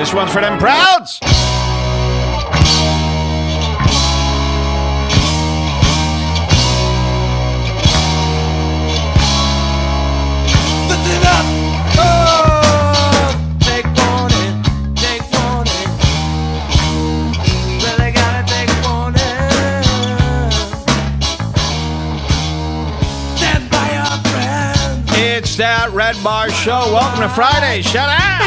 This one's for them Prouds. Listen up! Oh, take warning, take warning. Really gotta take warning. Stand by your friends. It's that Redbar Show. Welcome to Friday. Shut up!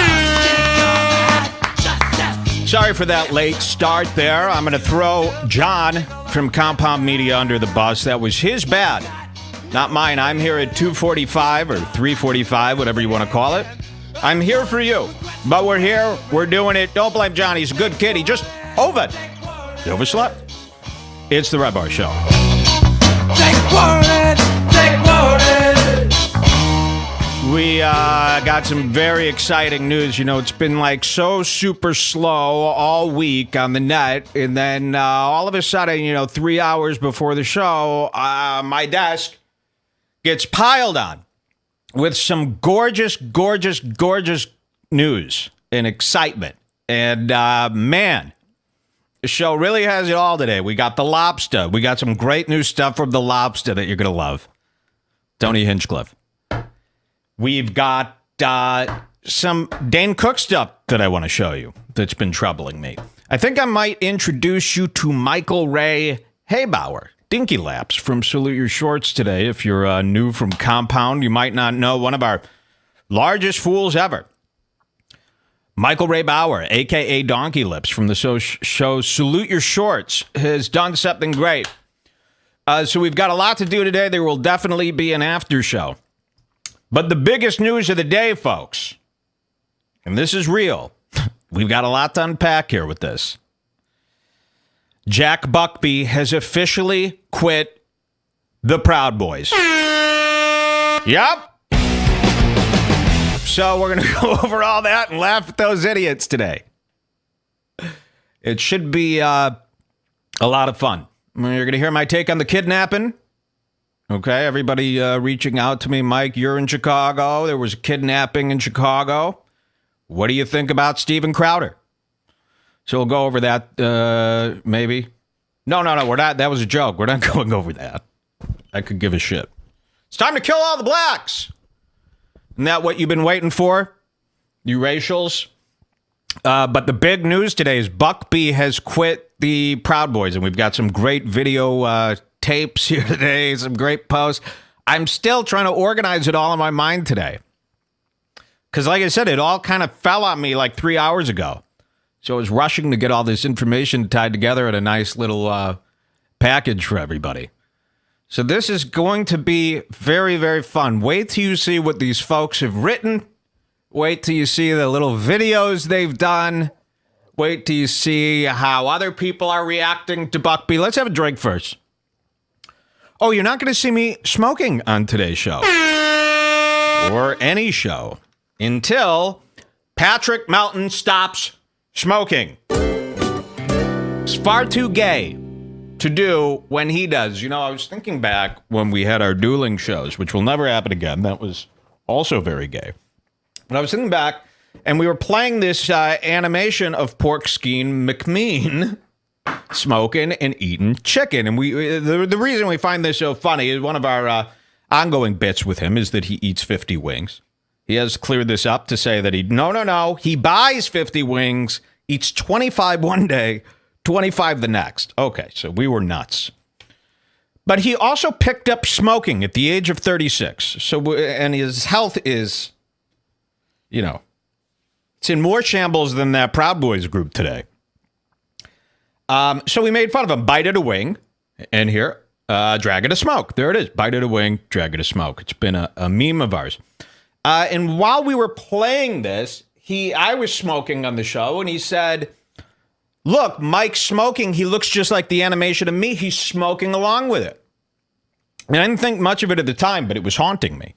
Sorry for that late start there. I'm going to throw John from Compound Media under the bus. That was his bad, not mine. I'm here at 2:45 or 3:45, whatever you want to call it. I'm here for you, but we're here. We're doing it. Don't blame John. He's a good kid. He just He overslept. It's the Redbar Show. Take warning, take warning. We got some very exciting news. You know, it's been like so super slow all week on the net. And then all of a sudden, 3 hours before the show, my desk gets piled on with some gorgeous, gorgeous, gorgeous news and excitement. And man, the show really has it all today. We got the Lobster. We got some great new stuff from the Lobster that you're going to love. Tony Hinchcliffe. We've got some Dane Cook stuff that I want to show you that's been troubling me. I think I might introduce you to Michael Ray Haybauer, Dinky Laps from Salute Your Shorts today. If you're new from Compound, you might not know one of our largest fools ever. Michael Ray Bauer, a.k.a. Donkey Lips from the show Salute Your Shorts, has done something great. So we've got a lot to do today. There will definitely be an after show. But the biggest news of the day, folks, and this is real, we've got a lot to unpack here with this. Jack Buckby has officially quit the Proud Boys. Yep. So we're going to go over all that and laugh at those idiots today. It should be a lot of fun. You're going to hear my take on the kidnapping. Okay, everybody reaching out to me. Mike, you're in Chicago. There was a kidnapping in Chicago. What do you think about Steven Crowder? So we'll go over that, maybe. No, we're not. That was a joke. We're not going over that. I could give a shit. It's time to kill all the blacks. Isn't that what you've been waiting for, you racials? But the big news today is Buckby has quit the Proud Boys, and we've got some great video tapes here today, some great posts. I'm still trying to organize it all in my mind today. Because like I said, it all kind of fell on me like 3 hours ago. So I was rushing to get all this information tied together in a nice little package for everybody. So this is going to be very, very fun. Wait till you see what these folks have written. Wait till you see the little videos they've done. Wait till you see how other people are reacting to Buckby. Let's have a drink first. Oh, you're not going to see me smoking on today's show. Or any show. Until Patrick Melton stops smoking. It's far too gay to do when he does. I was thinking back when we had our dueling shows, which will never happen again. That was also very gay. But I was thinking back, and we were playing this animation of Porkskein McMean smoking and eating chicken. And the reason we find this so funny is one of our ongoing bits with him is that he eats 50 wings. He has cleared this up to say that he buys 50 wings, eats 25 one day, 25 the next. Okay, so we were nuts. But he also picked up smoking at the age of 36. And his health is, it's in more shambles than that Proud Boys group today. So we made fun of him. Bited a wing, and here, drag it a smoke. There it is. Bited a wing, drag it a smoke. It's been a meme of ours. And while we were playing this, I was smoking on the show, and he said, look, Mike's smoking. He looks just like the animation of me. He's smoking along with it. And I didn't think much of it at the time, but it was haunting me.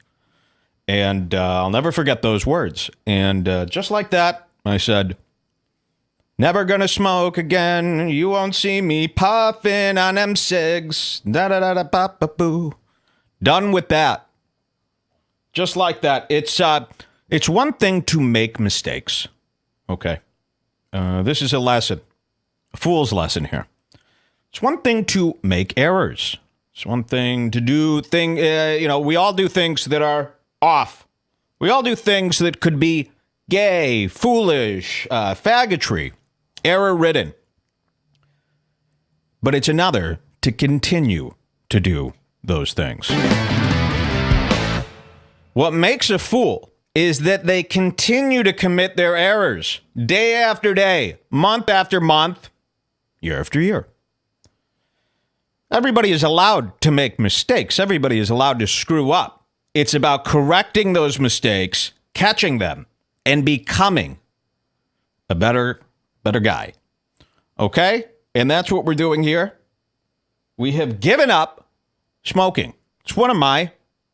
And I'll never forget those words. And just like that, I said, never gonna smoke again. You won't see me puffing on them cigs. Da-da-da-da-ba-ba-boo. Done with that. Just like that. It's one thing to make mistakes. Okay. This is a lesson, a fool's lesson here. It's one thing to make errors. It's one thing to do we all do things that are off. We all do things that could be gay, foolish, faggotry, error-ridden. But it's another to continue to do those things. What makes a fool is that they continue to commit their errors day after day, month after month, year after year. Everybody is allowed to make mistakes. Everybody is allowed to screw up. It's about correcting those mistakes, catching them, and becoming a better guy. Okay? And that's what we're doing here. We have given up smoking. It's one of my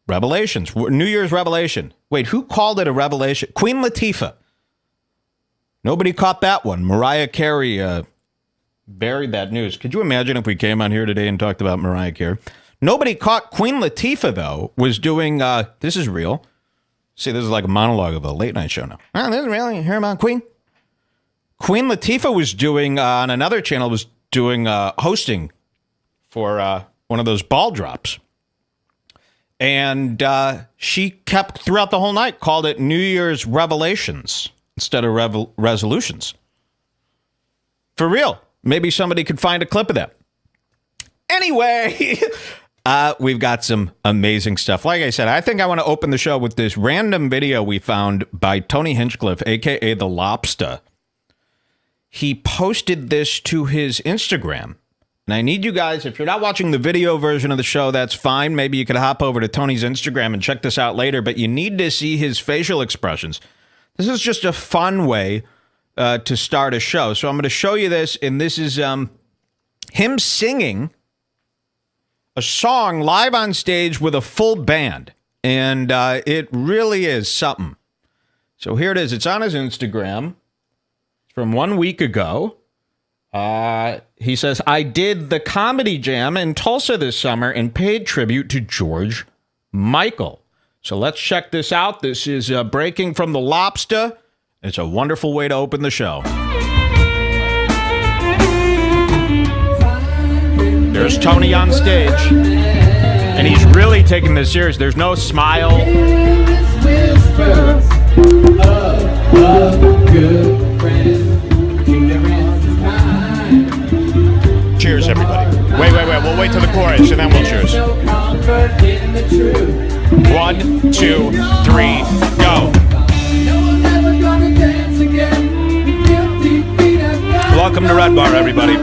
revelations. New Year's revelation. Wait, who called it a revelation? Queen Latifah. Nobody caught that one. Mariah Carey buried that news. Could you imagine if we came on here today and talked about Mariah Carey? Nobody caught Queen Latifah, though, was doing, this is real. See, this is like a monologue of a late night show now. Oh, this is real? You hear about Queen? Queen Latifah was doing, on another channel, was doing hosting for one of those ball drops. And she kept, throughout the whole night, called it New Year's Revelations instead of resolutions. For real. Maybe somebody could find a clip of that. Anyway, we've got some amazing stuff. Like I said, I think I want to open the show with this random video we found by Tony Hinchcliffe, a.k.a. the Lobster. He posted this to his Instagram. And I need you guys, if you're not watching the video version of the show, that's fine. Maybe you could hop over to Tony's Instagram and check this out later. But you need to see his facial expressions. This is just a fun way to start a show. So I'm going to show you this. And this is him singing a song live on stage with a full band. And it really is something. So here it is. It's on his Instagram. It's from 1 week ago. He says, I did the Comedy Jam in Tulsa this summer and paid tribute to George Michael. So let's check this out. This is Breaking from the Lobster. It's a wonderful way to open the show. There's Tony on stage. And he's really taking this serious. There's no smile. Cheers, everybody. Wait. We'll wait till the chorus, and then we'll cheers. 1, 2, 3, go. Welcome to Redbar, everybody.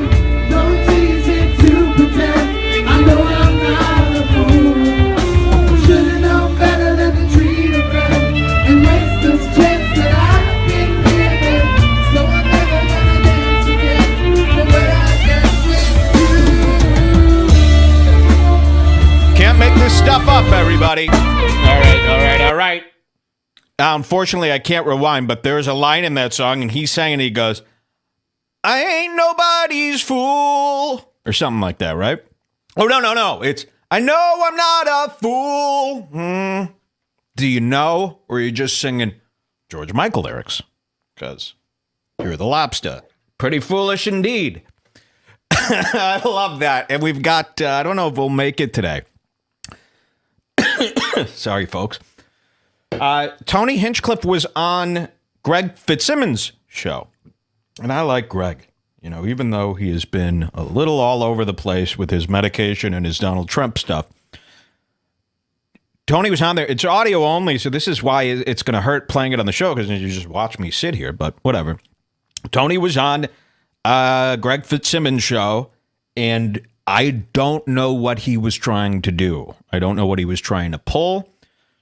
Make this stuff up, everybody. All right. Unfortunately, I can't rewind, but there's a line in that song, and he's saying, he goes, I ain't nobody's fool, or something like that, right? Oh, no. It's, I know I'm not a fool. Do you know, or are you just singing George Michael lyrics? Because you're the Lobster. Pretty foolish indeed. I love that. And we've got, I don't know if we'll make it today. Sorry, folks. Tony Hinchcliffe was on Greg Fitzsimmons' show. And I like Greg, even though he has been a little all over the place with his medication and his Donald Trump stuff. Tony was on there. It's audio only, so this is why it's going to hurt playing it on the show, because you just watch me sit here, but whatever. Tony was on Greg Fitzsimmons' show, and I don't know what he was trying to do. I don't know what he was trying to pull.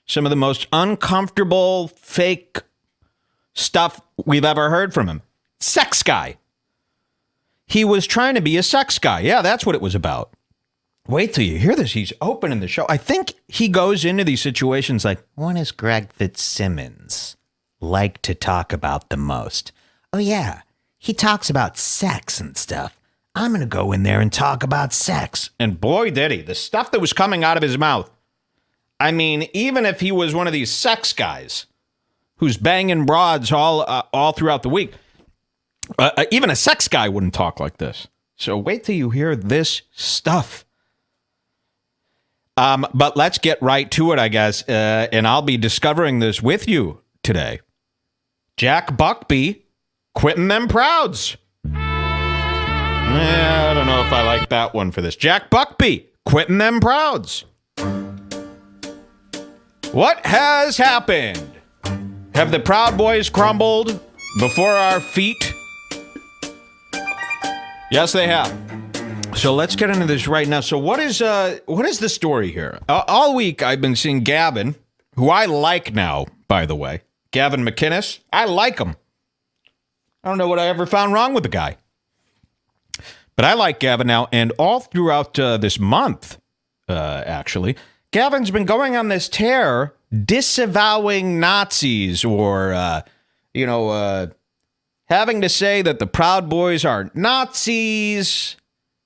Some of the most uncomfortable, fake stuff we've ever heard from him. Sex guy. He was trying to be a sex guy. Yeah, that's what it was about. Wait till you hear this. He's opening the show. I think he goes into these situations like, what does Greg Fitzsimmons like to talk about the most? Oh, yeah. He talks about sex and stuff. I'm going to go in there and talk about sex. And boy, did he. The stuff that was coming out of his mouth. I mean, even if he was one of these sex guys who's banging broads all throughout the week, Even a sex guy wouldn't talk like this. So wait till you hear this stuff. But let's get right to it, I guess. And I'll be discovering this with you today. Jack Buckby quitting them Prouds. I don't know if I like that one for this. Jack Buckby quitting them Prouds. What has happened? Have the Proud Boys crumbled before our feet? Yes, they have. So let's get into this right now. So what is the story here? All week I've been seeing Gavin, who I like now, by the way. Gavin McInnes. I like him. I don't know what I ever found wrong with the guy. But I like Gavin now, and all throughout this month, actually, Gavin's been going on this tear disavowing Nazis or, having to say that the Proud Boys are Nazis,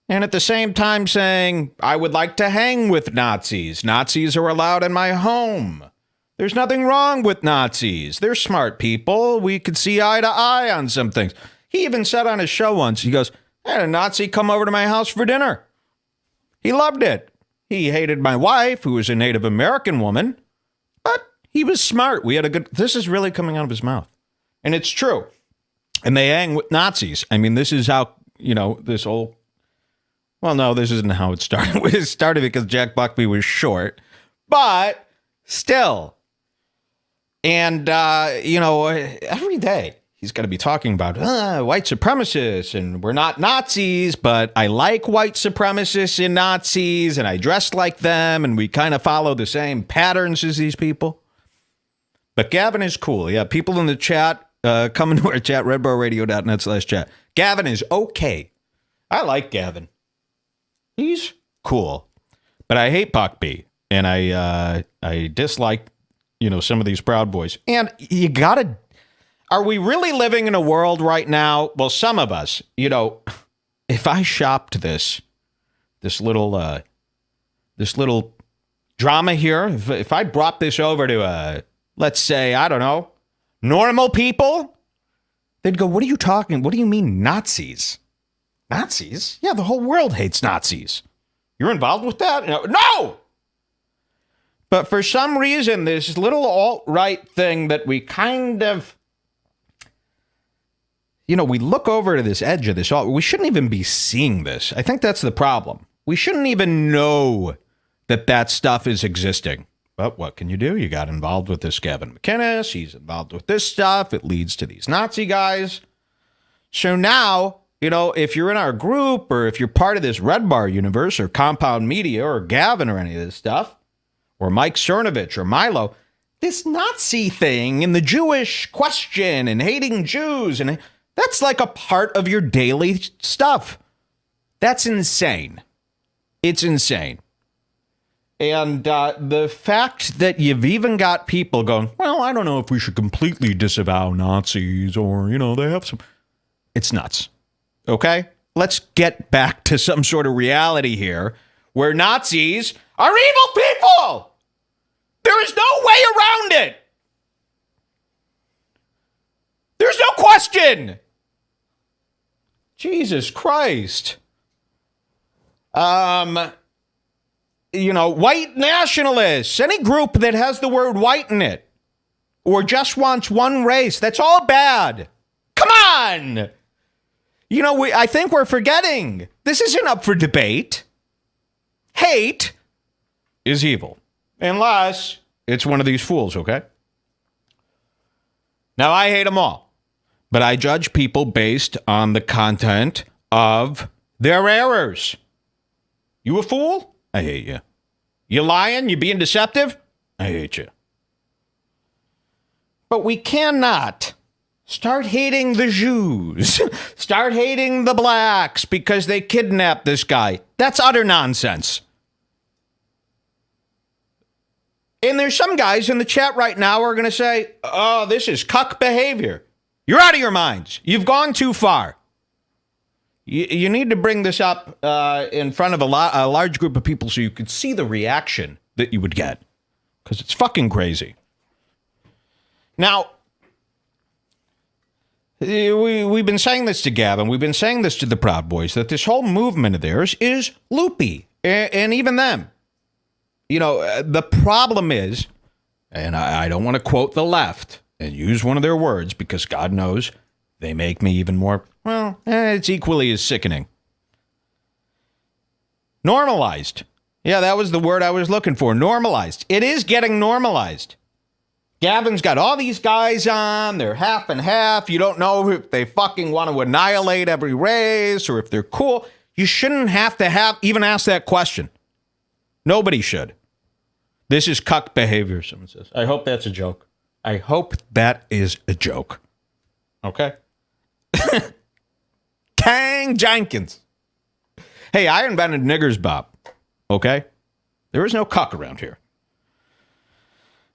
and at the same time saying, I would like to hang with Nazis. Nazis are allowed in my home. There's nothing wrong with Nazis. They're smart people. We could see eye to eye on some things. He even said on his show once, he goes, I had a Nazi come over to my house for dinner. He loved it. He hated my wife, who was a Native American woman, but he was smart. We had a good... This is really coming out of his mouth. And it's true. And they hang with Nazis. I mean, this is how, this whole... Well, no, this isn't how it started. It started because Jack Buckby was short. But still. And, every day he's going to be talking about white supremacists and we're not Nazis, but I like white supremacists and Nazis and I dress like them and we kind of follow the same patterns as these people. But Gavin is cool. Yeah, people in the chat, come into our chat, redbarradio.net/chat. Gavin is okay. I like Gavin. He's cool. But I hate Buckby. And I dislike, some of these Proud Boys. And you gotta... Are we really living in a world right now? Well, some of us, if I shopped this little drama here, if I brought this over to, let's say, I don't know, normal people, they'd go, what are you talking? What do you mean Nazis? Nazis? Yeah, the whole world hates Nazis. You're involved with that? No! But for some reason, this little alt-right thing that we kind of... we look over to this edge of this. We shouldn't even be seeing this. I think that's the problem. We shouldn't even know that stuff is existing. But what can you do? You got involved with this Gavin McInnes. He's involved with this stuff. It leads to these Nazi guys. So now, if you're in our group or if you're part of this Redbar universe or Compound Media or Gavin or any of this stuff, or Mike Cernovich or Milo, this Nazi thing and the Jewish question and hating Jews and... That's like a part of your daily stuff. That's insane. It's insane. And the fact that you've even got people going, well, I don't know if we should completely disavow Nazis or, they have some... It's nuts. Okay? Let's get back to some sort of reality here where Nazis are evil people. There is no way around it. There's no question. Jesus Christ. White nationalists, any group that has the word white in it, or just wants one race, that's all bad. Come on. I think we're forgetting. This isn't up for debate. Hate is evil. Unless it's one of these fools, okay? Now, I hate them all. But I judge people based on the content of their errors. You a fool? I hate you. You lying? You being deceptive? I hate you. But we cannot start hating the Jews. Start hating the blacks because they kidnapped this guy. That's utter nonsense. And there's some guys in the chat right now who are going to say, oh, this is cuck behavior. You're out of your minds. You've gone too far. You need to bring this up in front of a large group of people so you could see the reaction that you would get. Because it's fucking crazy. Now, We've been saying this to Gavin. We've been saying this to the Proud Boys, that this whole movement of theirs is loopy. And even them. You know, the problem is, and I don't want to quote the left and use one of their words because God knows they make me even more, well, it's equally as sickening. Normalized. Yeah, that was the word I was looking for. Normalized. It is getting normalized. Gavin's got all these guys on. They're half and half. You don't know if they fucking want to annihilate every race or if they're cool. You shouldn't have to even ask that question. Nobody should. This is cuck behavior, someone says. I hope that's a joke. I hope that is a joke. Okay? Tang Jenkins. Hey, I invented niggers, Bob. Okay? There is no cuck around here.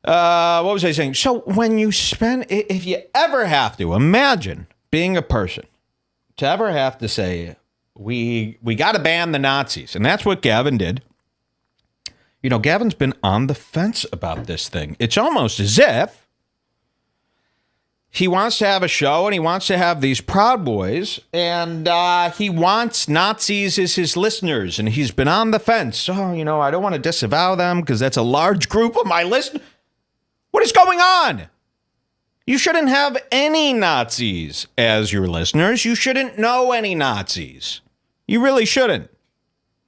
What was I saying? So when you if you ever have to, imagine being a person to ever have to say, we got to ban the Nazis. And that's what Gavin did. You know, Gavin's been on the fence about this thing. It's almost as if he wants to have a show and he wants to have these Proud Boys and he wants Nazis as his listeners. And he's been on the fence. So, you know, I don't want to disavow them because that's a large group of my listeners. What is going on? You shouldn't have any Nazis as your listeners. You shouldn't know any Nazis. You really shouldn't.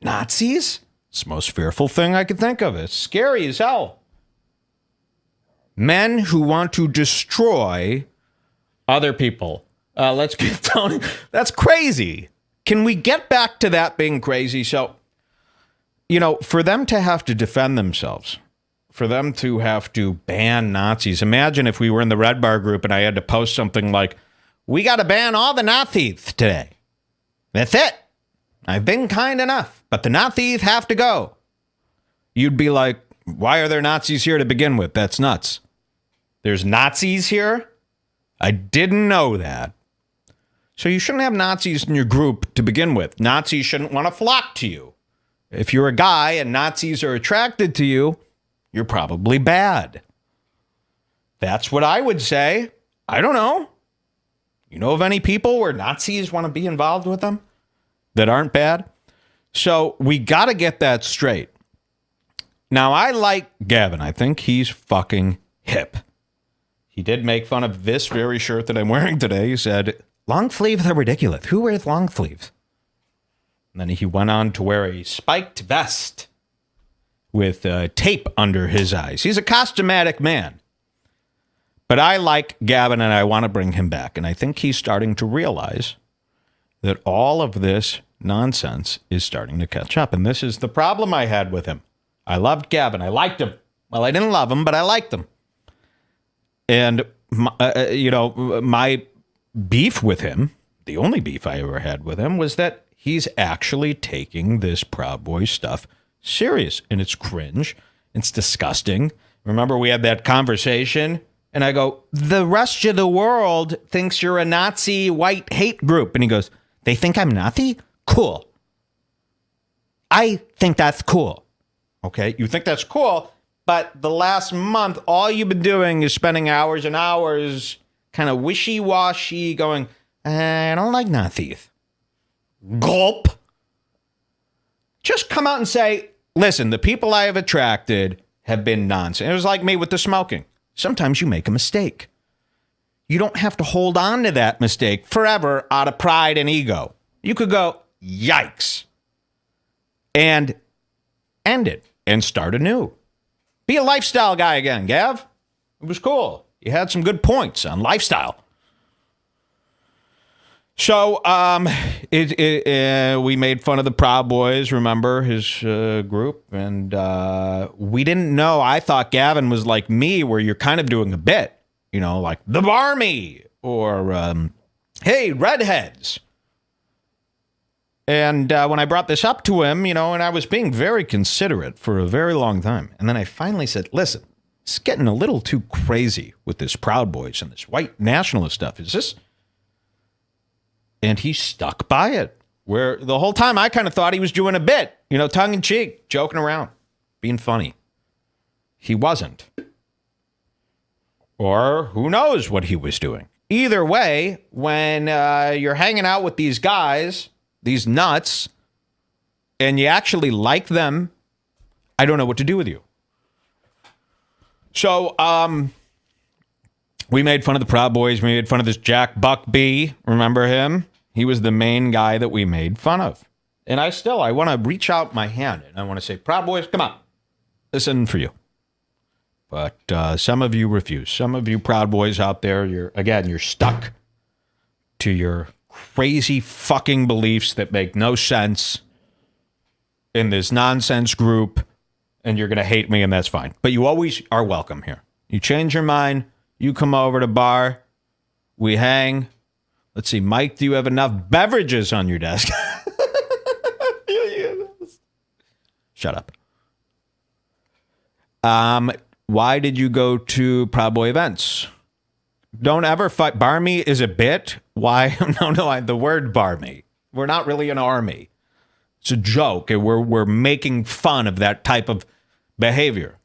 Nazis? It's the most fearful thing I could think of. It's scary as hell. Men who want to destroy other people. Let's get down. That's crazy. Can we get back to that being crazy? So, you know, for them to have to defend themselves, for them to have to ban Nazis. Imagine if we were in the Redbar group and I had to post something like, we got to ban all the Nazis today. That's it. I've been kind enough, but the Nazis have to go. You'd be like, why are there Nazis here to begin with? That's nuts. There's Nazis here? I didn't know that. So you shouldn't have Nazis in your group to begin with. Nazis shouldn't want to flock to you. If you're a guy and Nazis are attracted to you, you're probably bad. That's what I would say. I don't know. You know of any people where Nazis want to be involved with them that aren't bad? So we got to get that straight. Now, I like Gavin. I think he's fucking hip. He did make fun of this very shirt that I'm wearing today. He said, long sleeves are ridiculous. Who wears long sleeves? And then he went on to wear a spiked vest with tape under his eyes. He's a costumatic man. But I like Gavin and I want to bring him back. And I think he's starting to realize that all of this nonsense is starting to catch up. And this is the problem I had with him. I loved Gavin. I liked him. Well, I didn't love him, but I liked him. And, my beef with him, the only beef I ever had with him, was that he's actually taking this Proud Boy stuff serious. And it's cringe. It's disgusting. Remember, we had that conversation, and I go, the rest of the world thinks you're a Nazi white hate group. And he goes, they think I'm Nazi? Cool. I think that's cool. Okay, you think that's cool, but the last month, all you've been doing is spending hours and hours kind of wishy-washy going, I don't like Nazis. Gulp. Just come out and say, listen, the people I have attracted have been nonsense. It was like me with the smoking. Sometimes you make a mistake. You don't have to hold on to that mistake forever out of pride and ego. You could go, yikes, and end it and start anew. Be a lifestyle guy again, Gav. It was cool. You had some good points on lifestyle. So we made fun of the Proud Boys, remember, his group, and we didn't know. I thought Gavin was like me, where you're kind of doing a bit, you know, like the Barmy or, hey, redheads. And when I brought this up to him, you know, and I was being very considerate for a very long time. And then I finally said, listen, it's getting a little too crazy with this Proud Boys and this white nationalist stuff. Is this? And he stuck by it. Where the whole time I kind of thought he was doing a bit, you know, tongue in cheek, joking around, being funny. He wasn't. Or who knows what he was doing. either way, when you're hanging out with these guys, these nuts, and you actually like them, I don't know what to do with you. So, we made fun of the Proud Boys. We made fun of this Jack Buckby. Remember him? He was the main guy that we made fun of. And I want to reach out my hand and I want to say, Proud Boys, come on. This isn't for you. But some of you refuse. Some of you Proud Boys out there, you're stuck to your crazy fucking beliefs that make no sense in this nonsense group, and you're going to hate me, and that's fine. But you always are welcome here. You change your mind, you come over to bar, we hang. Let's see, Mike, do you have enough beverages on your desk? Shut up. Why did you go to Proud Boy events? Don't ever fight. Barmy is a bit. Why? No, the word barmy. We're not really an army. It's a joke. We're making fun of that type of behavior.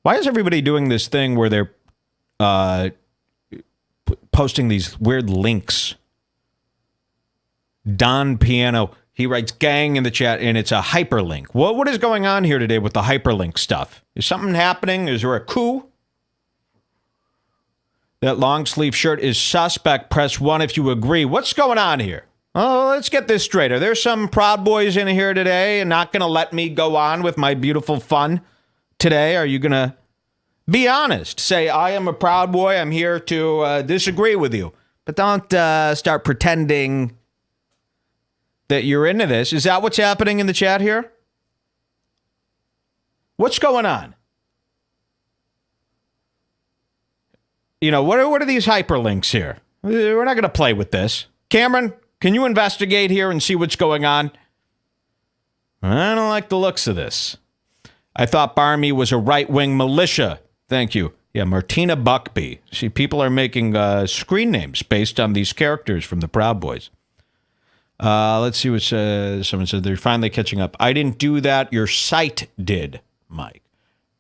Why is everybody doing this thing where they're posting these weird links? Don Piano, he writes gang in the chat, and it's a hyperlink. What is going on here today with the hyperlink stuff? Is something happening? Is there a coup? That long sleeve shirt is suspect. Press 1 if you agree. What's going on here? Oh, let's get this straight. Are there some Proud Boys in here today and not going to let me go on with my beautiful fun today? Are you going to be honest? Say, I am a Proud Boy. I'm here to disagree with you. But don't start pretending that you're into this. Is that what's happening in the chat here? What's going on? You know, what are these hyperlinks here? We're not going to play with this. Cameron, can you investigate here and see what's going on? I don't like the looks of this. I thought Barmy was a right-wing militia. Thank you. Yeah, Martina Buckby. See, people are making screen names based on these characters from the Proud Boys. Let's see what someone said. They're finally catching up. I didn't do that. Your site did, Mike.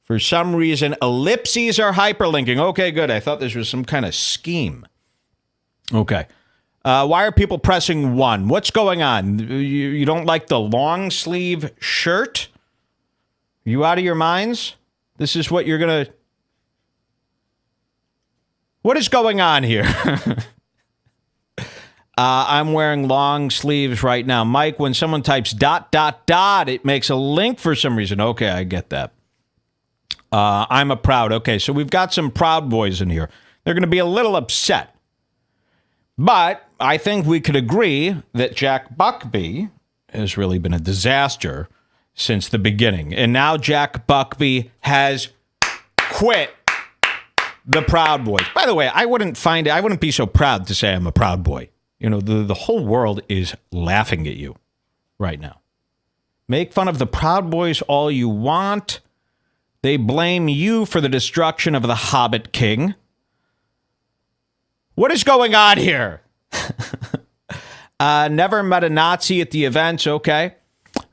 For some reason, ellipses are hyperlinking. Okay, good. I thought this was some kind of scheme. Okay. Why are people pressing 1? What's going on? You don't like the long sleeve shirt? You out of your minds? This is what you're going to... What is going on here? I'm wearing long sleeves right now. Mike, when someone types ... it makes a link for some reason. Okay, I get that. I'm a Proud. Okay, so we've got some Proud Boys in here. They're going to be a little upset. But I think we could agree that Jack Buckby has really been a disaster since the beginning. And now Jack Buckby has quit the Proud Boys. By the way, I wouldn't be so proud to say I'm a Proud Boy. You know, the whole world is laughing at you right now. Make fun of the Proud Boys all you want. They blame you for the destruction of the Hobbit King. What is going on here? Never met a Nazi at the events. Okay.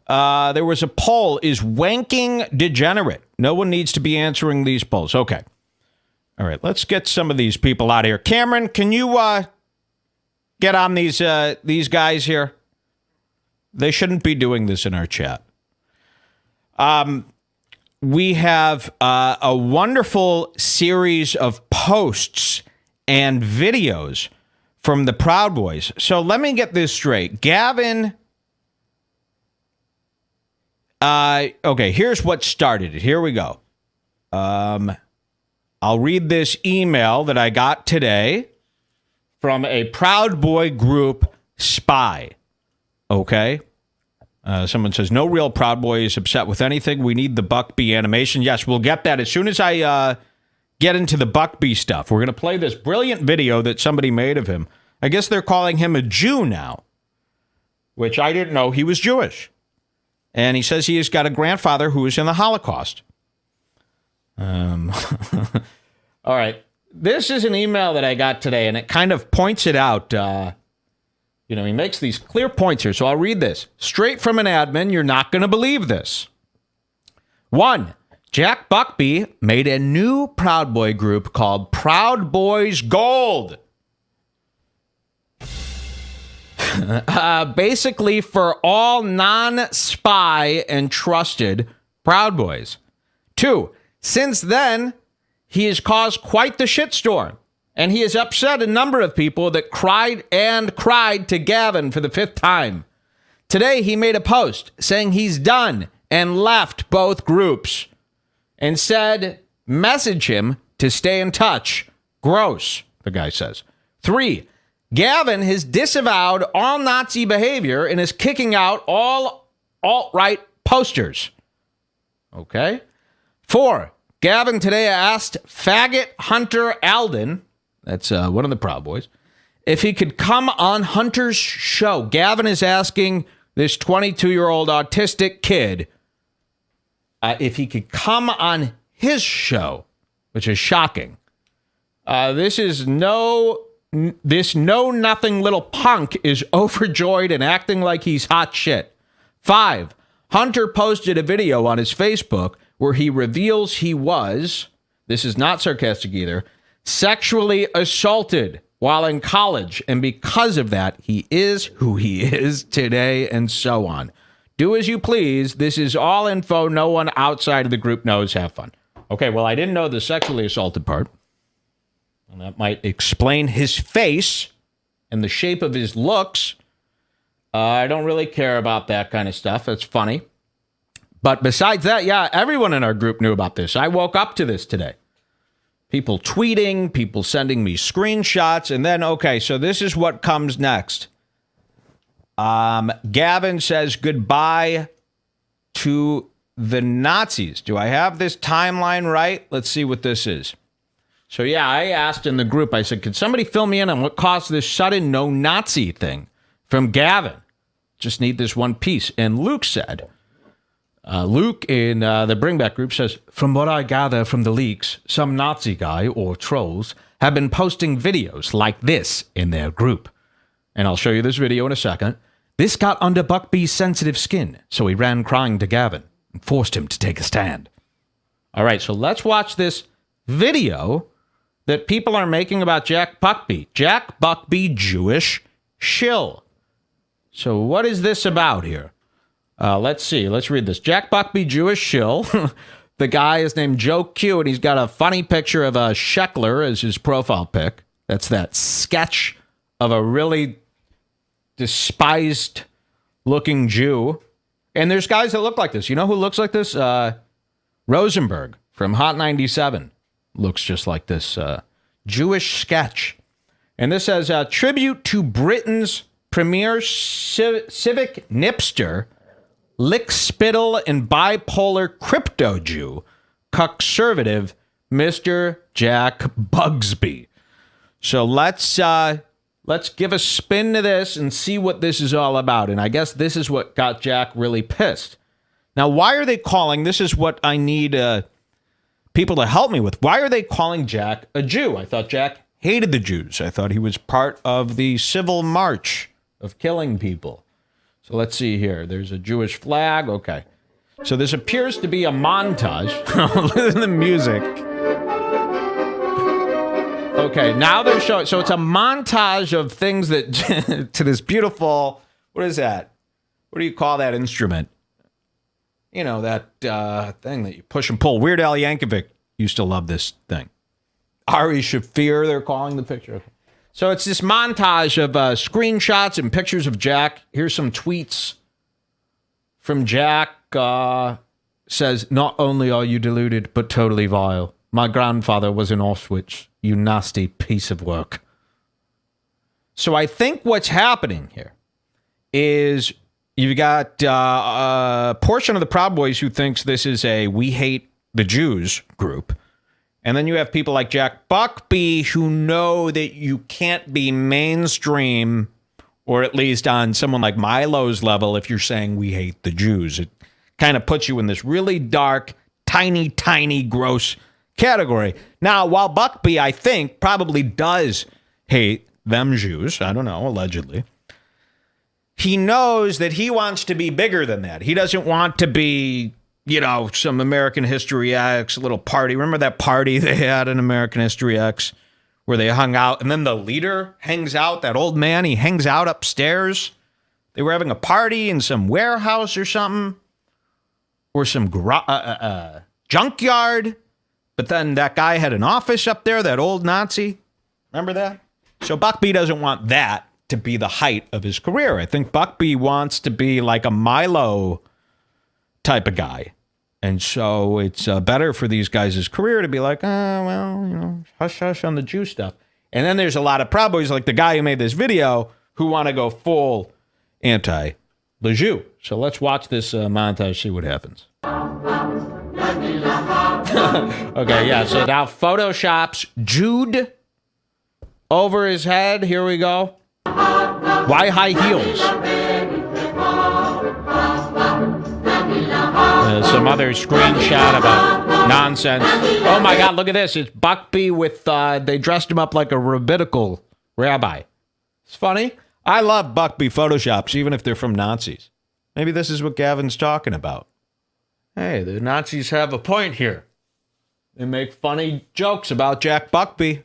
There was a poll. Is wanking degenerate? No one needs to be answering these polls. Okay. All right. Let's get some of these people out of here. Cameron, can you get on these guys here? They shouldn't be doing this in our chat. We have a wonderful series of posts and videos from the Proud Boys. So let me get this straight. Gavin... okay, here's what started it. Here we go. I'll read this email that I got today from a Proud Boy group spy. Okay? Someone says, no real Proud Boy is upset with anything. We need the Buckby animation. Yes, we'll get that as soon as I get into the Buckby stuff. We're going to play this brilliant video that somebody made of him. I guess they're calling him a Jew now, which I didn't know he was Jewish. And he says he has got a grandfather who was in the Holocaust. All right. This is an email that I got today, and it kind of points it out. He makes these clear points here, so I'll read this. Straight from an admin, you're not going to believe this. 1, Jack Buckby made a new Proud Boy group called Proud Boys Gold. Basically for all non-spy and trusted Proud Boys. 2, since then, he has caused quite the shitstorm, and he has upset a number of people that cried to Gavin for the 5th time. Today, he made a post saying he's done and left both groups and said, message him to stay in touch. Gross, the guy says. 3, Gavin has disavowed all Nazi behavior and is kicking out all alt-right posters. Okay. 4, Gavin today asked faggot Hunter Alden, that's one of the Proud Boys, if he could come on Hunter's show. Gavin is asking this 22-year-old autistic kid if he could come on his show, which is shocking. This know-nothing little punk is overjoyed and acting like he's hot shit. 5, Hunter posted a video on his Facebook where he reveals he was, this is not sarcastic either, sexually assaulted while in college. And because of that, he is who he is today and so on. Do as you please. This is all info no one outside of the group knows. Have fun. Okay, well, I didn't know the sexually assaulted part. And that might explain his face and the shape of his looks. I don't really care about that kind of stuff. It's funny. But besides that, yeah, everyone in our group knew about this. I woke up to this today. People tweeting, people sending me screenshots. And then, okay, so this is what comes next. Gavin says goodbye to the Nazis. Do I have this timeline right? Let's see what this is. So, yeah, I asked in the group, I said, could somebody fill me in on what caused this sudden no Nazi thing from Gavin? Just need this one piece. And Luke said, Luke in the Bring Back group says, from what I gather from the leaks, some Nazi guy or trolls have been posting videos like this in their group. And I'll show you this video in a second. This got under Buckby's sensitive skin, so he ran crying to Gavin and forced him to take a stand. All right, so let's watch this video that people are making about Jack Buckby. Jack Buckby, Jewish shill. So what is this about here? Let's see. Let's read this. Jack Buckby, Jewish shill. The guy is named Joe Q, and he's got a funny picture of a sheckler as his profile pic. That's that sketch of a really despised-looking Jew. And there's guys that look like this. You know who looks like this? Rosenberg from Hot 97 looks just like this Jewish sketch. And this says, tribute to Britain's premier civic nipster, lick-spittle and bipolar crypto Jew, conservative Mr. Jack Bugsby. So let's give a spin to this and see what this is all about. And I guess this is what got Jack really pissed. Now, why are they calling, this is what I need people to help me with. Why are they calling Jack a Jew? I thought Jack hated the Jews. I thought he was part of the civil march of killing people. So let's see here. There's a Jewish flag. Okay. So this appears to be a montage. Listen to the music. Okay, now they're showing. So it's a montage of things that to this beautiful. What is that? What do you call that instrument? You know, that thing that you push and pull. Weird Al Yankovic used to love this thing. Ari Shafir, they're calling the picture. Okay. So it's this montage of screenshots and pictures of Jack. Here's some tweets from Jack. Says, not only are you deluded, but totally vile. My grandfather was in Auschwitz. You nasty piece of work. So I think what's happening here is you've got a portion of the Proud Boys who thinks this is a we hate the Jews group. And then you have people like Jack Buckby who know that you can't be mainstream, or at least on someone like Milo's level, if you're saying we hate the Jews. It kind of puts you in this really dark, tiny, gross category. Now, while Buckby, I think, probably does hate them Jews, I don't know, allegedly, he knows that he wants to be bigger than that. He doesn't want to be some American History X, little party. Remember that party they had in American History X where they hung out? And then the leader hangs out, that old man, he hangs out upstairs. They were having a party in some warehouse or something, or some junkyard. But then that guy had an office up there, that old Nazi. Remember that? So Buckby doesn't want that to be the height of his career. I think Buckby wants to be like a Milo type of guy. And so it's better for these guys' career to be like, hush, hush on the Jew stuff. And then there's a lot of Proud Boys, like the guy who made this video, who want to go full anti-the Jew. So let's watch this montage, see what happens. Okay, yeah, so now Photoshop's Jude over his head. Here we go. Why high heels? Some other screenshot about nonsense. Oh my God, look at this. It's Buckby with, they dressed him up like a rabbinical rabbi. It's funny. I love Buckby Photoshops, even if they're from Nazis. Maybe this is what Gavin's talking about. Hey, the Nazis have a point here. They make funny jokes about Jack Buckby.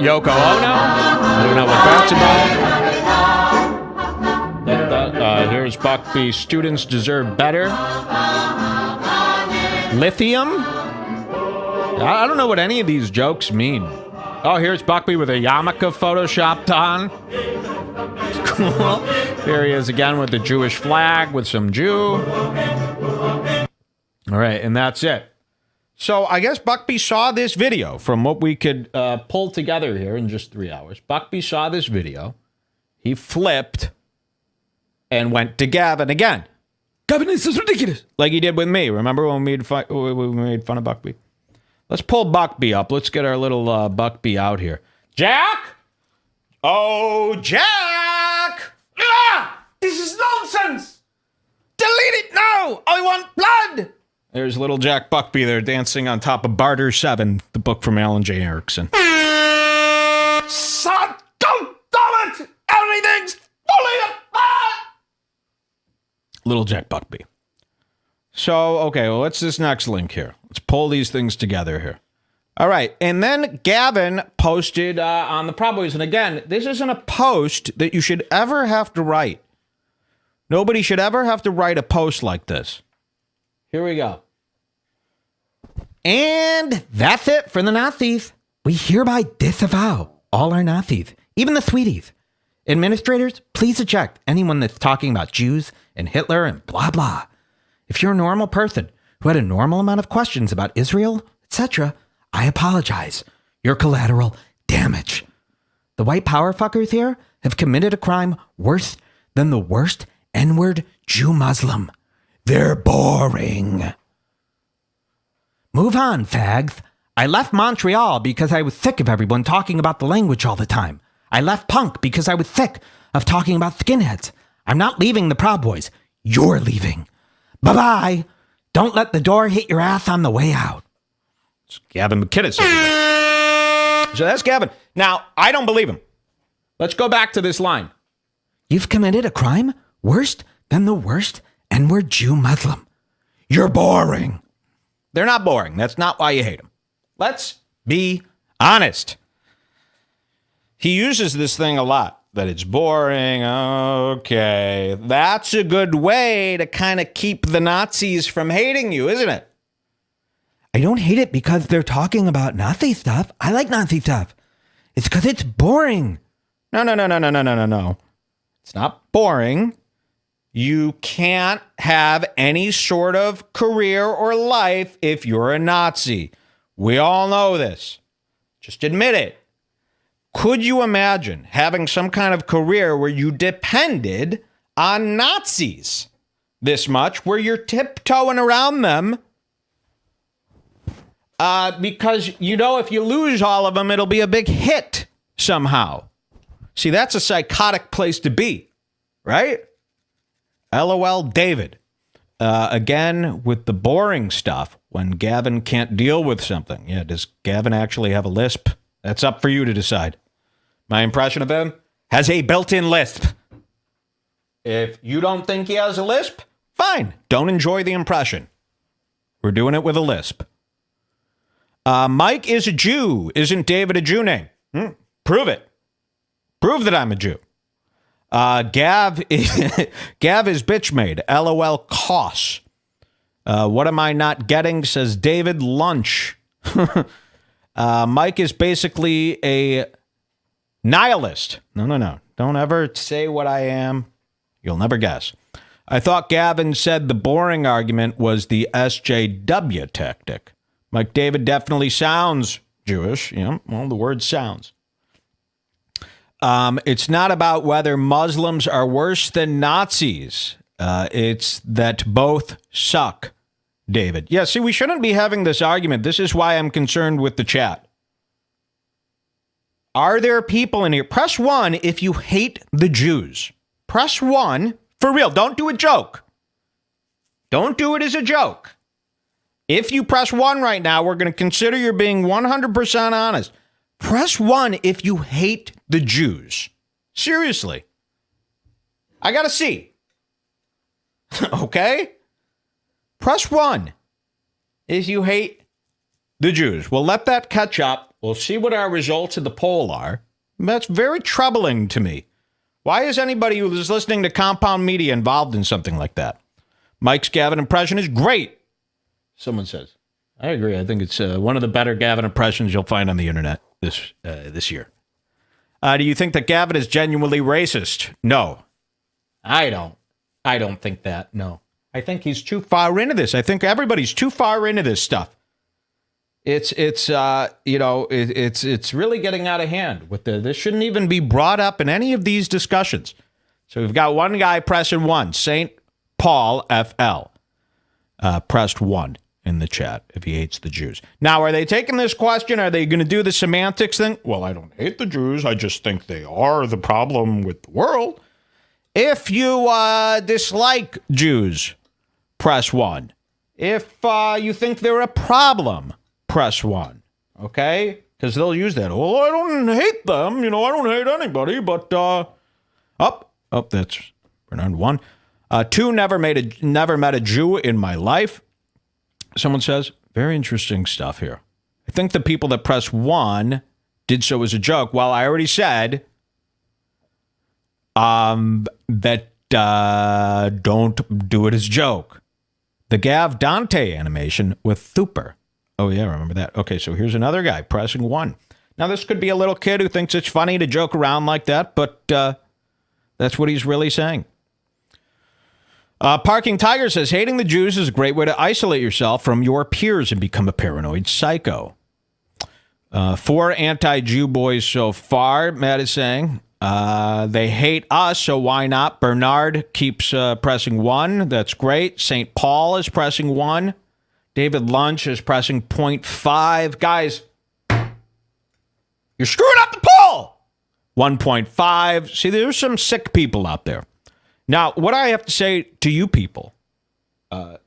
Yoko Ono? I don't know what that's about. Here's Buckby. Students deserve better. Lithium? I don't know what any of these jokes mean. Oh, here's Buckby with a yarmulke photoshopped on. Cool. Here he is again with the Jewish flag with some Jew. All right, and that's it. So I guess Buckby saw this video from what we could pull together here in just 3 hours. Buckby saw this video. He flipped and went to Gavin again. Gavin, this is ridiculous. Like he did with me. Remember when we made fun of Buckby? Let's pull Buckby up. Let's get our little Buckby out here. Jack? Oh, Jack! Ah! This is nonsense! Delete it now! I want blood! There's little Jack Buckby there dancing on top of Barter 7, the book from Alan J. Erickson. Son, don't do it! Everything's fully apart! Little Jack Buckby. So, okay, well, what's this next link here? Let's pull these things together here. All right, and then Gavin posted on the Proud Boys, and again, this isn't a post that you should ever have to write. Nobody should ever have to write a post like this. Here we go. And that's it for the Nazis. We hereby disavow all our Nazis, even the sweeties. Administrators, please eject anyone that's talking about Jews and Hitler and blah, blah. If you're a normal person who had a normal amount of questions about Israel, etc., I apologize. You're collateral damage. The white power fuckers here have committed a crime worse than the worst N-word Jew Muslim. They're boring. Move on, fags. I left Montreal because I was sick of everyone talking about the language all the time. I left punk because I was sick of talking about skinheads. I'm not leaving the Proud Boys. You're leaving. Bye-bye. Don't let the door hit your ass on the way out. It's Gavin McKinnon. So that's Gavin. Now, I don't believe him. Let's go back to this line. You've committed a crime worse than the worst N-word Jew Muslim. You're boring. They're not boring. That's not why you hate them. Let's be honest. He uses this thing a lot, that it's boring. Okay. That's a good way to kind of keep the Nazis from hating you, isn't it? I don't hate it because they're talking about Nazi stuff. I like Nazi stuff. It's because it's boring. No. It's not boring. You can't have any sort of career or life if you're a Nazi. We all know this. Just admit it. Could you imagine having some kind of career where you depended on Nazis this much, where you're tiptoeing around them? Because, if you lose all of them, it'll be a big hit somehow. See, that's a psychotic place to be, right? LOL David. Again, with the boring stuff, when Gavin can't deal with something. Yeah, does Gavin actually have a lisp? That's up for you to decide. My impression of him has a built-in lisp. If you don't think he has a lisp, fine. Don't enjoy the impression. We're doing it with a lisp. Mike is a Jew. Isn't David a Jew name? Prove it. Prove that I'm a Jew. Gav is bitch made. LOL costs. What am I not getting? Says David Lunch. Mike is basically a nihilist. No. Don't ever say what I am. You'll never guess. I thought Gavin said the boring argument was the SJW tactic. Mike David definitely sounds Jewish. You know, well, the word sounds. It's not about whether Muslims are worse than Nazis. It's that both suck, David. Yeah, see, we shouldn't be having this argument. This is why I'm concerned with the chat. Are there people in here? Press 1 if you hate the Jews. Press 1. For real, don't do a joke. Don't do it as a joke. If you press 1 right now, we're going to consider you're being 100% honest. Press 1 if you hate the Jews. Seriously. I got to see. Okay? Press 1 if you hate the Jews. We'll let that catch up. We'll see what our results of the poll are. That's very troubling to me. Why is anybody who is listening to Compound Media involved in something like that? Mike's Gavin impression is great, someone says. I agree. I think it's one of the better Gavin impressions you'll find on the internet this year. Do you think that Gavin is genuinely racist? No, I don't. I don't think that. No, I think he's too far into this. I think everybody's too far into this stuff. It's really getting out of hand. This shouldn't even be brought up in any of these discussions. So we've got one guy pressing 1, St. Paul FL, pressed 1 in the chat if he hates the Jews. Now, are they taking this question? Are they going to do the semantics thing? Well, I don't hate the Jews. I just think they are the problem with the world. If you dislike Jews, press 1. If you think they're a problem, press 1. Okay? Because they'll use that. Well, I don't hate them. I don't hate anybody. But, that's Bernard 1. 2, never met a Jew in my life. Someone says, very interesting stuff here. I think the people that press 1 did so as a joke. Well, I already said that don't do it as a joke. The Gav Dante animation with Thuper. Oh, yeah, remember that. Okay, so here's another guy pressing 1. Now, this could be a little kid who thinks it's funny to joke around like that, but that's what he's really saying. Parking Tiger says, hating the Jews is a great way to isolate yourself from your peers and become a paranoid psycho. 4 anti-Jew boys so far, Matt is saying. They hate us, so why not? Bernard keeps pressing 1. That's great. St. Paul is pressing 1. David Lunch is pressing 0.5. Guys, you're screwing up the poll. 1.5. See, there's some sick people out there. Now, what I have to say to you people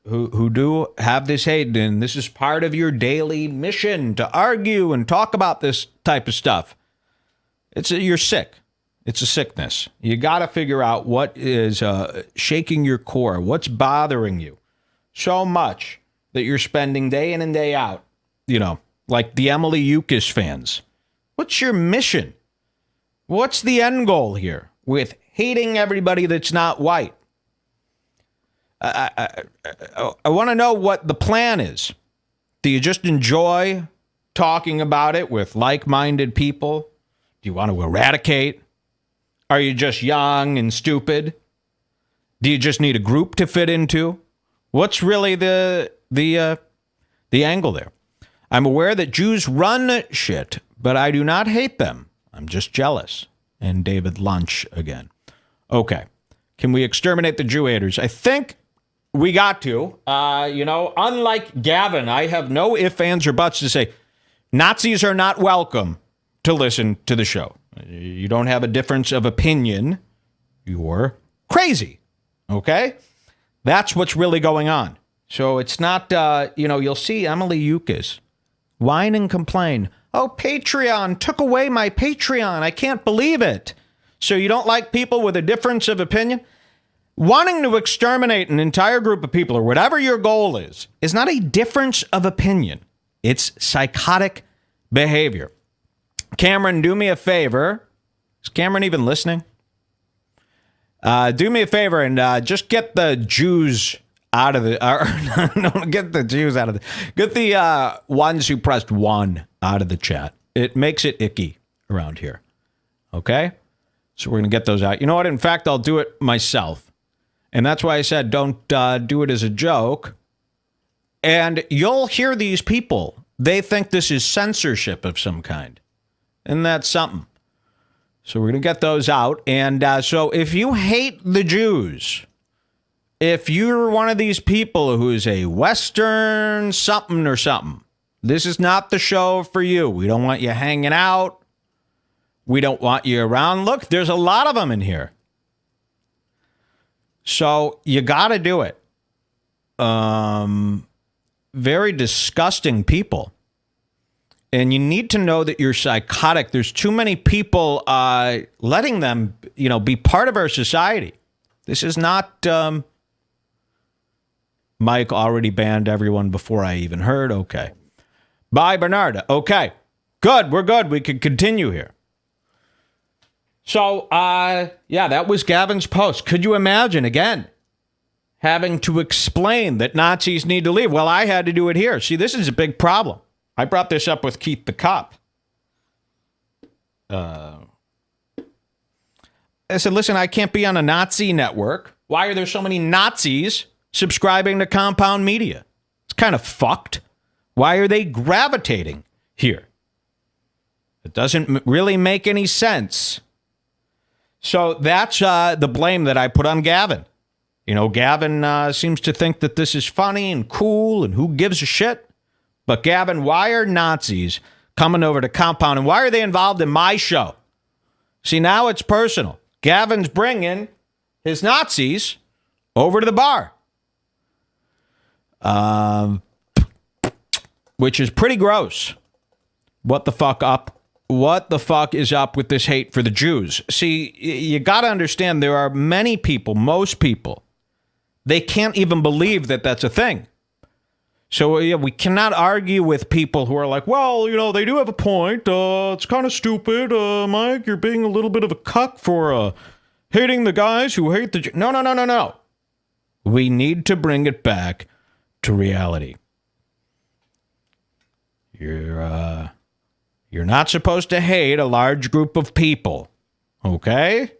who do have this hate, and this is part of your daily mission to argue and talk about this type of stuff, you're sick. It's a sickness. You got to figure out what is shaking your core, what's bothering you so much that you're spending day in and day out, like the Emily Yukis fans. What's your mission? What's the end goal here with hating everybody that's not white? I want to know what the plan is. Do you just enjoy talking about it with like-minded people? Do you want to eradicate? Are you just young and stupid? Do you just need a group to fit into? What's really the angle there? I'm aware that Jews run shit, but I do not hate them. I'm just jealous. And David Lunch again. Okay. Can we exterminate the Jew haters? I think we got to. Unlike Gavin, I have no ifs, ands, or buts to say. Nazis are not welcome to listen to the show. You don't have a difference of opinion. You're crazy. Okay? That's what's really going on. So it's not, you'll see Emily Yukis whine and complain. Oh, Patreon took away my Patreon. I can't believe it. So you don't like people with a difference of opinion? Wanting to exterminate an entire group of people or whatever your goal is not a difference of opinion. It's psychotic behavior. Cameron, do me a favor. Is Cameron even listening? Do me a favor and just get the Jews out of the... no, get the Jews out of the... Get the ones who pressed 1 out of the chat. It makes it icky around here. Okay? So we're going to get those out. You know what? In fact, I'll do it myself. And that's why I said don't do it as a joke. And you'll hear these people. They think this is censorship of some kind. And that's something. So we're going to get those out. And so if you hate the Jews, if you're one of these people who's a Western something or something, this is not the show for you. We don't want you hanging out. We don't want you around. Look, there's a lot of them in here. So you got to do it. Very disgusting people. And you need to know that you're psychotic. There's too many people letting them, be part of our society. This is not... Mike already banned everyone before I even heard. Okay. Bye, Bernarda. Okay. Good. We're good. We can continue here. So, that was Gavin's post. Could you imagine, again, having to explain that Nazis need to leave? Well, I had to do it here. See, this is a big problem. I brought this up with Keith the Cop. I said, listen, I can't be on a Nazi network. Why are there so many Nazis subscribing to Compound Media? It's kind of fucked. Why are they gravitating here? It doesn't really make any sense. So that's the blame that I put on Gavin. Gavin seems to think that this is funny and cool and who gives a shit. But Gavin, why are Nazis coming over to Compound and why are they involved in my show? See, now it's personal. Gavin's bringing his Nazis over to the bar. Which is pretty gross. What the fuck up? What the fuck is up with this hate for the Jews? See, you got to understand there are many people, most people, they can't even believe that that's a thing. So we cannot argue with people who are like, well, they do have a point. It's kind of stupid. Mike, you're being a little bit of a cuck for hating the guys who hate the Jews. No. We need to bring it back to reality. You're not supposed to hate a large group of people, okay?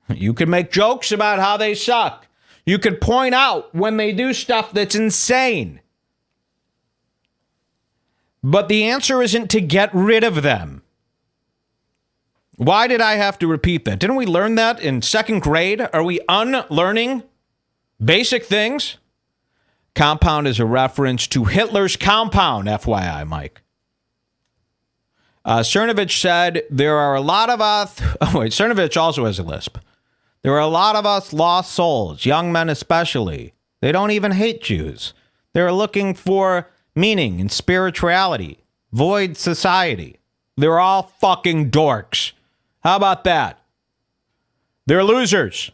You can make jokes about how they suck. You could point out when they do stuff that's insane. But the answer isn't to get rid of them. Why did I have to repeat that? Didn't we learn that in second grade? Are we unlearning basic things? Compound is a reference to Hitler's compound, FYI, Mike. Cernovich said, there are a lot of us... Oh, wait, Cernovich also has a lisp. There are a lot of us lost souls, young men especially. They don't even hate Jews. They're looking for meaning and spirituality. Void society. They're all fucking dorks. How about that? They're losers.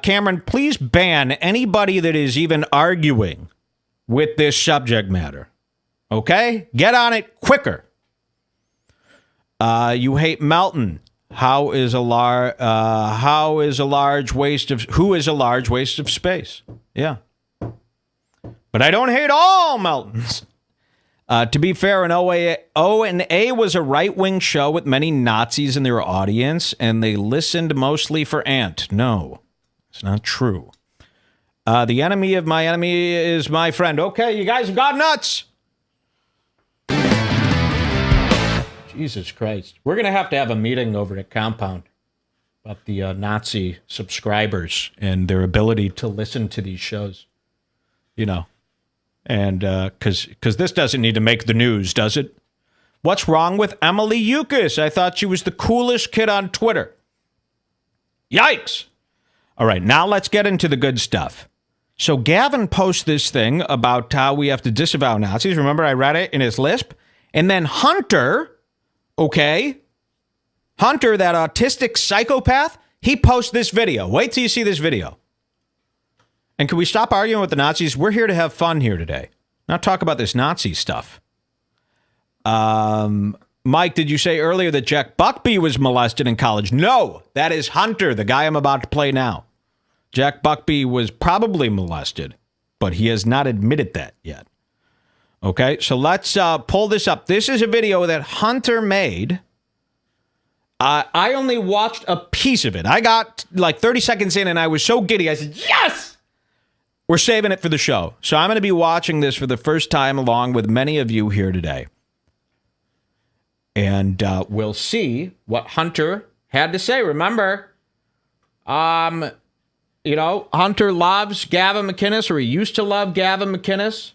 Cameron, please ban anybody that is even arguing with this subject matter. Okay? Get on it quicker. You hate Melton. Who is a large waste of space? Yeah. But I don't hate all Meltons. To be fair, O&A was a right-wing show with many Nazis in their audience, and they listened mostly for Ant. No, it's not true. The enemy of my enemy is my friend. Okay, you guys have got nuts. Jesus Christ. We're going to have a meeting over at Compound about the Nazi subscribers and their ability to listen to these shows. And because this doesn't need to make the news, does it? What's wrong with Emily Yukis? I thought she was the coolest kid on Twitter. Yikes. All right, now let's get into the good stuff. So Gavin posts this thing about how we have to disavow Nazis. Remember, I read it in his lisp. And then Hunter, that autistic psychopath, He posts this video. Wait till you see this video. And can we stop arguing with the Nazis? We're here to have fun here today, not talk about this Nazi stuff. Mike, did you say earlier that Jack Buckby was molested in college? No, that is Hunter, the guy I'm about to play now. Jack Buckby was probably molested, but he has not admitted that yet. Okay, so let's pull this up. This is a video that Hunter made. I only watched a piece of it. I got like 30 seconds in and I was so giddy. I said, yes! We're saving it for the show. So I'm going to be watching this for the first time along with many of you here today. And we'll see what Hunter had to say. Remember, Hunter loves Gavin McInnes, or he used to love Gavin McInnes.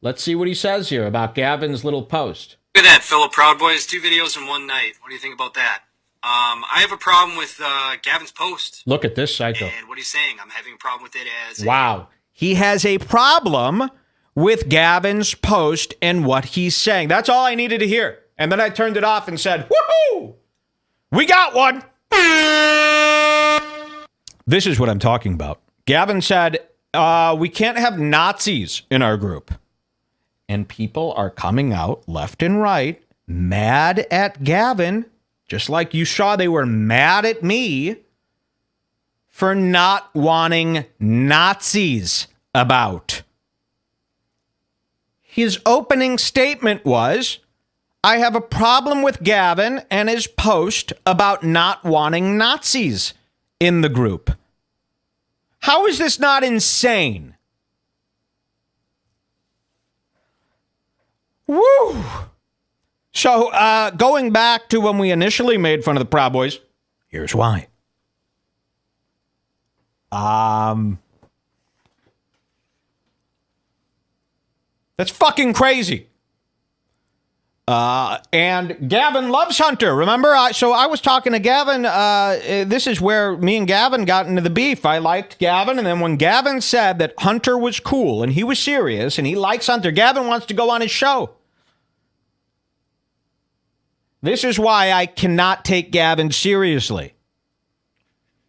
Let's see what he says here about Gavin's little post. Look at that, fellow Proud Boys. 2 videos in one night. What do you think about that? I have a problem with Gavin's post. Look at this psycho. And what he's saying, I'm having a problem with it as... Wow. He has a problem with Gavin's post and what he's saying. That's all I needed to hear. And then I turned it off and said, woohoo! We got one! This is what I'm talking about. Gavin said, we can't have Nazis in our group. And people are coming out left and right, mad at Gavin, just like you saw they were mad at me for not wanting Nazis about. His opening statement was, I have a problem with Gavin and his post about not wanting Nazis in the group. How is this not insane? Woo! So, going back to when we initially made fun of the Proud Boys, here's why. That's fucking crazy. And Gavin loves Hunter. Remember? So I was talking to Gavin. This is where me and Gavin got into the beef. I liked Gavin. And then when Gavin said that Hunter was cool and he was serious and he likes Hunter, Gavin wants to go on his show. This is why I cannot take Gavin seriously.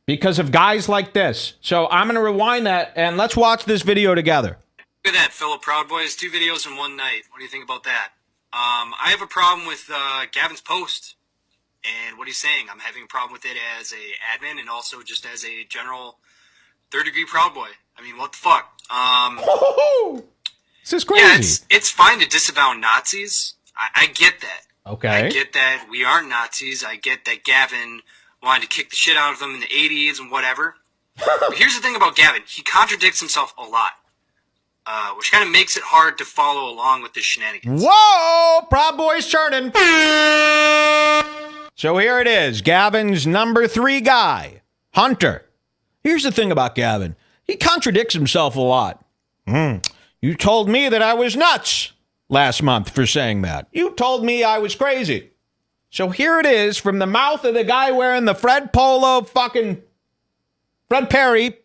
Because of guys like this. So I'm going to rewind that and let's watch this video together. Look at that, fellow Proud Boys. 2 videos in one night. What do you think about that? I have a problem with Gavin's post and what he's saying. I'm having a problem with it as a admin and also just as a general third-degree Proud Boy. I mean, what the fuck? This is crazy. Yeah, it's fine to disavow Nazis. I get that. Okay. I get that we aren't Nazis. I get that Gavin wanted to kick the shit out of them in the 80s and whatever. But here's the thing about Gavin. He contradicts himself a lot. Which kind of makes it hard to follow along with the shenanigans. Whoa! Proud Boy's turning. So here it is. Gavin's number 3 guy, Hunter. Here's the thing about Gavin. He contradicts himself a lot. You told me that I was nuts last month for saying that. You told me I was crazy. So here it is from the mouth of the guy wearing the Fred Perry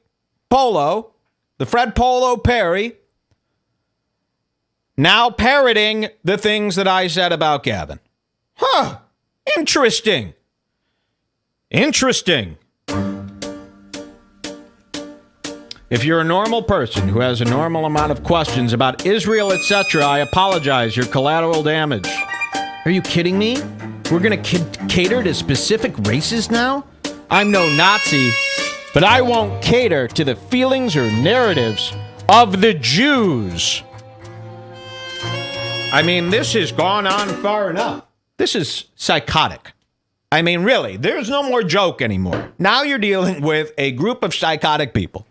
polo. The Fred Polo Perry. Now parroting the things that I said about Gavin. Huh. Interesting. Interesting. If you're a normal person who has a normal amount of questions about Israel, etc., I apologize. You're collateral damage. Are you kidding me? We're going to cater to specific races now? I'm no Nazi, but I won't cater to the feelings or narratives of the Jews. I mean, this has gone on far enough. This is psychotic. I mean, really, there's no more joke anymore. Now you're dealing with a group of psychotic people.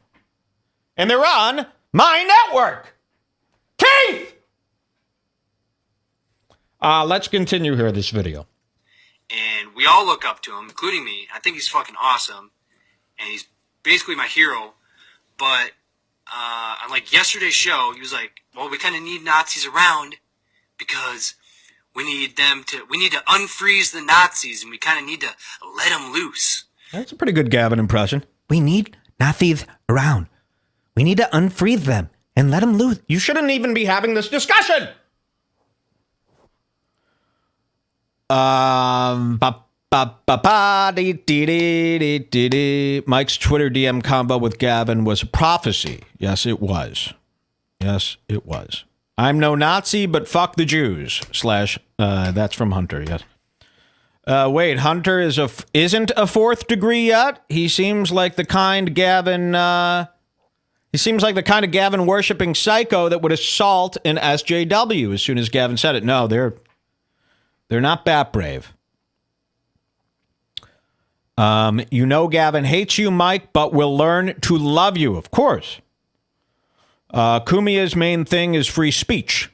And they're on my network. Keith! Let's continue here, this video. And we all look up to him, including me. I think he's fucking awesome. And he's basically my hero. But on like yesterday's show, he was like, well, we kind of need Nazis around because we need to unfreeze the Nazis and we kind of need to let them loose. That's a pretty good Gavin impression. We need Nazis around. We need to unfreeze them and let them loose. You shouldn't even be having this discussion. ba ba ba dee dee dee dee dee dee. Mike's Twitter DM combo with Gavin was a prophecy. Yes, it was. Yes, it was. I'm no Nazi, but fuck the Jews. / that's from Hunter. Yes. Wait, Hunter isn't a fourth degree yet. He seems like the kind Gavin. He seems like the kind of Gavin worshipping psycho that would assault an SJW as soon as Gavin said it. No, they're not bat brave. You know Gavin hates you, Mike, but will learn to love you, of course. Kumia's main thing is free speech.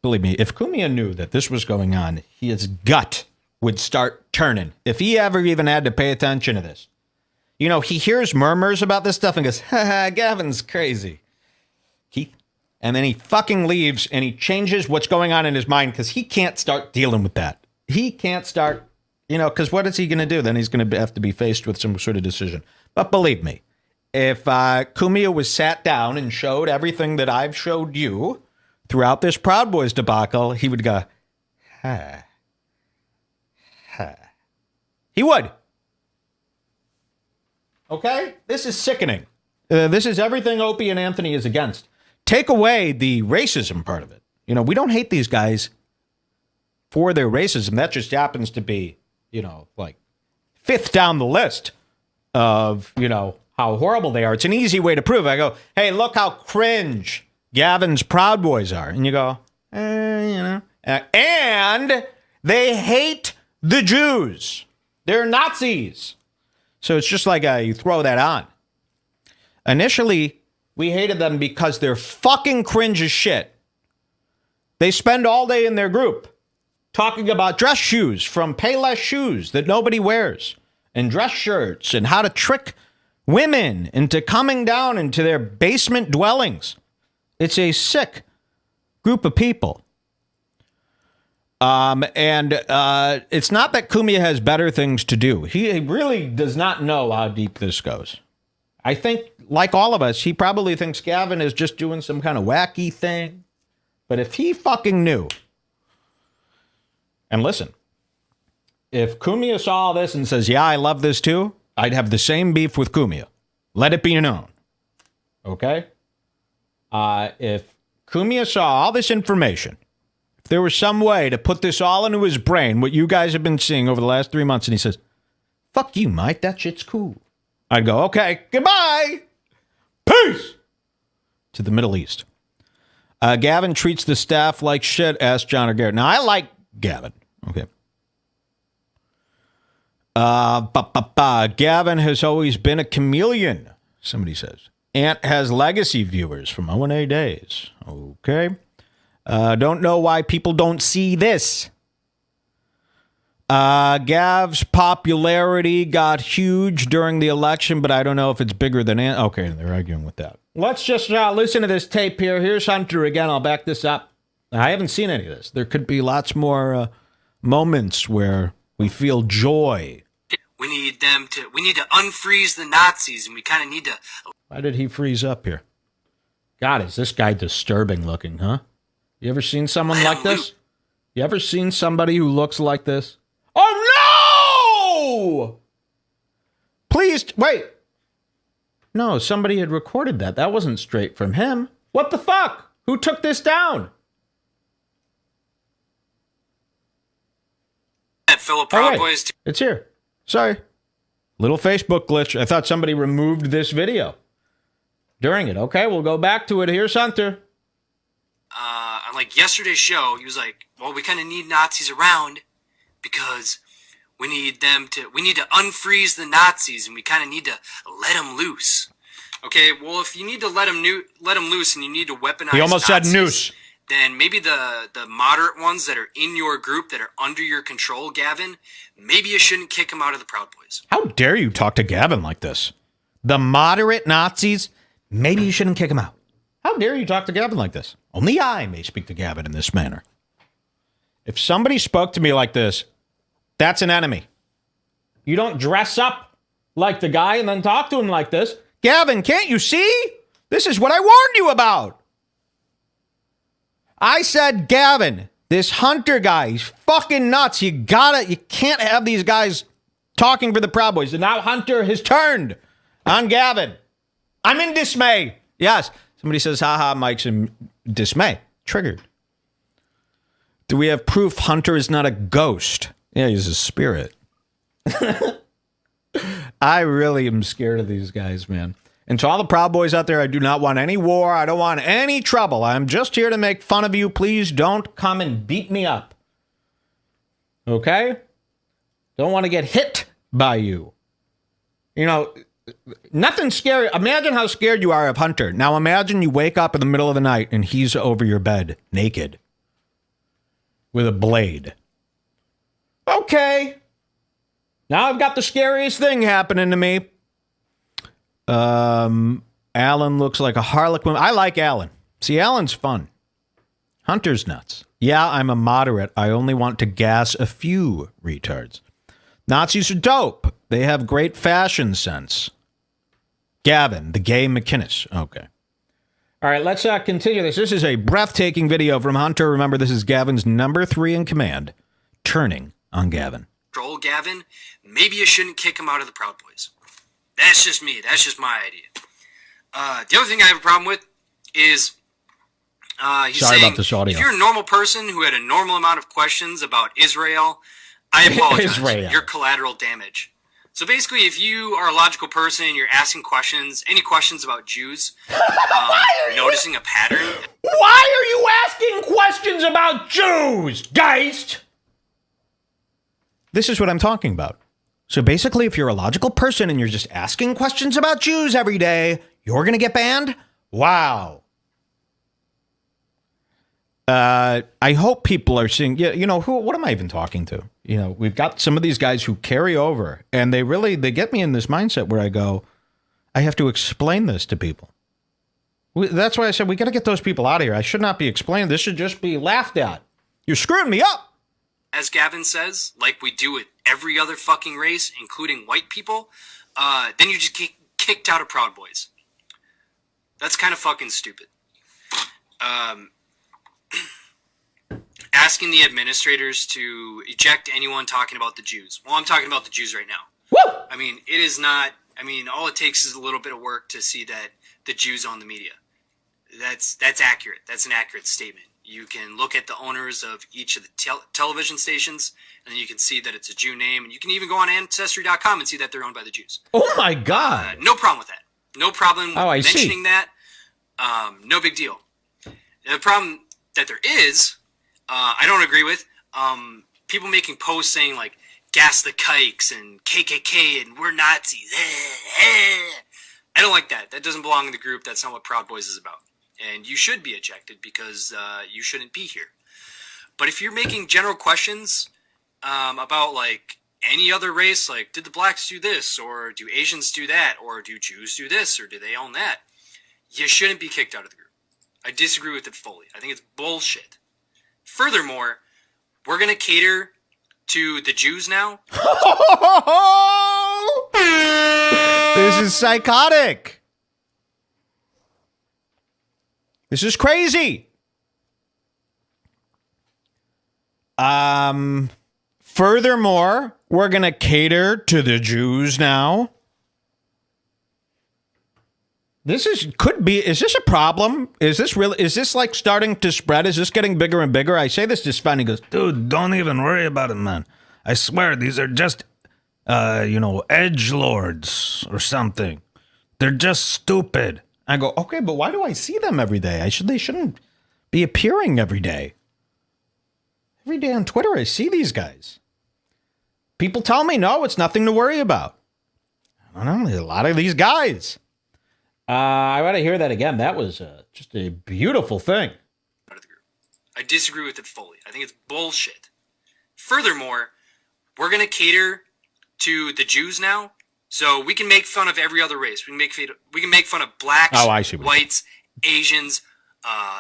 Believe me, if Kumia knew that this was going on, his gut would start turning. If he ever even had to pay attention to this. You know, he hears murmurs about this stuff and goes, ha, Gavin's crazy. And then he fucking leaves and he changes what's going on in his mind because he can't start dealing with that. He can't start, because what is he going to do? Then he's going to have to be faced with some sort of decision. But believe me, if Kumia was sat down and showed everything that I've showed you throughout this Proud Boys debacle, he would go, ha. He would. Okay? This is sickening. This is everything Opie and Anthony is against. Take away the racism part of it. We don't hate these guys for their racism. That just happens to be, like fifth down the list of, how horrible they are. It's an easy way to prove. I go, hey, look how cringe Gavin's Proud Boys are. And you go, And they hate the Jews. They're Nazis. So it's just like you throw that on. Initially, we hated them because they're fucking cringe as shit. They spend all day in their group talking about dress shoes from Payless shoes that nobody wears, and dress shirts, and how to trick women into coming down into their basement dwellings. It's a sick group of people. And it's not that Kumia has better things to do. He really does not know how deep this goes. I think, like all of us, he probably thinks Gavin is just doing some kind of wacky thing. But if he fucking knew, and listen, if Kumia saw all this and says, yeah, I love this too, I'd have the same beef with Kumia. Let it be known. Okay? If Kumia saw all this information, if there was some way to put this all into his brain, what you guys have been seeing over the last 3 months, and he says, fuck you, Mike, that shit's cool. I'd go, okay, goodbye. Peace. To the Middle East. Gavin treats the staff like shit, asked John or Garrett. Now, I like Gavin. Okay. Gavin has always been a chameleon, somebody says. Ant has legacy viewers from O&A days. Okay. Don't know why people don't see this. Gav's popularity got huge during the election, but I don't know if it's bigger than Ant. Okay, they're arguing with that. Let's just listen to this tape here. Here's Hunter again. I'll back this up. I haven't seen any of this. There could be lots more moments where we feel joy. We need to unfreeze the Nazis, and we kind of need to. Why did he freeze up here? God, is this guy disturbing looking, huh? You ever seen someone like this? You ever seen somebody who looks like this? Oh, no! Please, wait. No, somebody had recorded that. That wasn't straight from him. What the fuck? Who took this down? Philip Proud Boys. It's here. Sorry. Little Facebook glitch. I thought somebody removed this video during it. Okay, we'll go back to it. Here's Hunter. On like yesterday's show, he was like, well, we kind of need Nazis around because we need to unfreeze the Nazis, and we kind of need to let them loose. Okay, well, if you need to let them loose and you need to weaponize He almost Nazis, said noose. Then maybe the moderate ones that are in your group that are under your control, Gavin, maybe you shouldn't kick them out of the Proud Boys. How dare you talk to Gavin like this? The moderate Nazis, maybe you shouldn't kick them out. How dare you talk to Gavin like this? Only I may speak to Gavin in this manner. If somebody spoke to me like this, that's an enemy. You don't dress up like the guy and then talk to him like this. Gavin, can't you see? This is what I warned you about. I said, Gavin, This Hunter guy, he's fucking nuts. You can't have these guys talking for the Proud Boys. And now Hunter has turned on Gavin. I'm in dismay. Yes. Somebody says, haha, Mike's in dismay. Triggered. Do we have proof Hunter is not a ghost? Yeah, he's a spirit. I really am scared of these guys, man. And to all the Proud Boys out there, I do not want any war. I don't want any trouble. I'm just here to make fun of you. Please don't come and beat me up. Okay? Don't want to get hit by you. You know, nothing scary. Imagine how scared you are of Hunter. Now imagine you wake up in the middle of the night and he's over your bed, naked, with a blade. Okay. Now I've got the scariest thing happening to me. Alan looks like a harlequin. I like Alan. See, Alan's fun. Hunter's nuts. Yeah, I'm a moderate. I only want to gas a few retards. Nazis are dope. They have great fashion sense. Gavin, the gay McInnes. Okay. All right, let's continue this. This is a breathtaking video from Hunter. Remember, this is Gavin's number 3 in command, turning on Gavin. Troll Gavin, maybe you shouldn't kick him out of the Proud Boys. That's just me. That's just my idea. The other thing I have a problem with is he's Sorry saying, about this audio. if you're a normal person who had a normal amount of questions about Israel, I apologize. Israel. You're collateral damage. So basically, if you are a logical person and you're asking questions, any questions about Jews, noticing a pattern. Why are you asking questions about Jews, Geist? This is what I'm talking about. So basically, if you're a logical person and you're just asking questions about Jews every day, you're going to get banned? Wow. I hope people are seeing, you know, what am I even talking to? You know, we've got some of these guys who carry over and they get me in this mindset where I go, I have to explain this to people. That's why I said we got to get those people out of here. I should not be explaining. This should just be laughed at. You're screwing me up. As Gavin says, like we do with every other fucking race, including white people, then you just get kicked out of Proud Boys. That's kind of fucking stupid. Asking the administrators to eject anyone talking about the Jews. Well, I'm talking about the Jews right now. Woo! I mean, it is not, all it takes is a little bit of work to see that the Jews own the media. That's accurate. That's an accurate statement. You can look at the owners of each of the television stations, and then you can see that it's a Jew name, and you can even go on Ancestry.com and see that they're owned by the Jews. Oh my God. No problem with that. No problem with see. mentioning that. No big deal. The problem that there is, I don't agree with, people making posts saying, like, gas the kikes and KKK and we're Nazis. I don't like that. That doesn't belong in the group. That's not what Proud Boys is about. And you should be ejected because you shouldn't be here. But if you're making general questions about, like, any other race, like, did the blacks do this, or do Asians do that, or do Jews do this, or do they own that, you shouldn't be kicked out of the group. I disagree with it fully. I think it's bullshit. Furthermore, we're going to cater to the Jews now. This is psychotic. This is crazy. Furthermore, we're going to cater to the Jews now. Is this a problem? Is this like starting to spread? Is this getting bigger and bigger? I say this to Sven, he goes, dude, don't even worry about it, man. I swear, these are just, edgelords or something. They're just stupid. I go, okay, but why do I see them every day? They shouldn't be appearing every day. Every day on Twitter, I see these guys. People tell me, no, it's nothing to worry about. I don't know, there's a lot of these guys. I want to hear that again. That was just a beautiful thing. I disagree with it fully. I think it's bullshit. Furthermore, we're going to cater to the Jews now. So we can make fun of every other race. We can make fun of blacks, whites, Asians,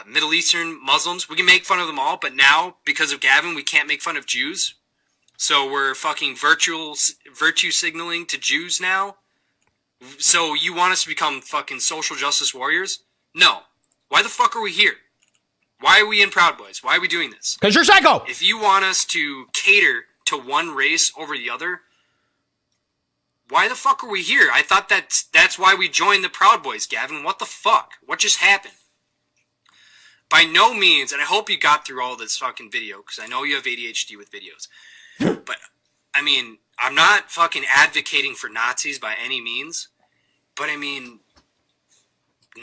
Middle Eastern, Muslims. We can make fun of them all. But now, because of Gavin, we can't make fun of Jews. So we're fucking virtue signaling to Jews now. So you want us to become fucking social justice warriors? No. Why the fuck are we here? Why are we in Proud Boys? Why are we doing this? Because you're psycho. If you want us to cater to one race over the other, why the fuck are we here? I thought that's why we joined the Proud Boys, Gavin. What the fuck? What just happened? By no means, and I hope you got through all this fucking video, because I know you have ADHD with videos. But, I mean, I'm not fucking advocating for Nazis by any means. But, I mean,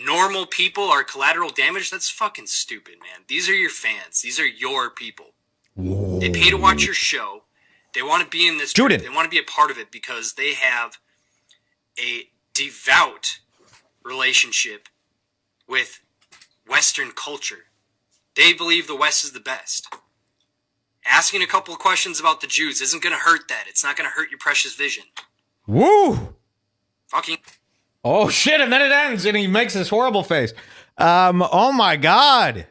normal people are collateral damage? That's fucking stupid, man. These are your fans. These are your people. Whoa. They pay to watch your show. They want to be in this group. They want to be a part of it because they have a devout relationship with Western culture. They believe the West is the best. Asking a couple of questions about the Jews isn't going to hurt that. It's not going to hurt your precious vision. Woo! Fucking... Oh, shit, and then it ends, and he makes this horrible face. Oh, my God.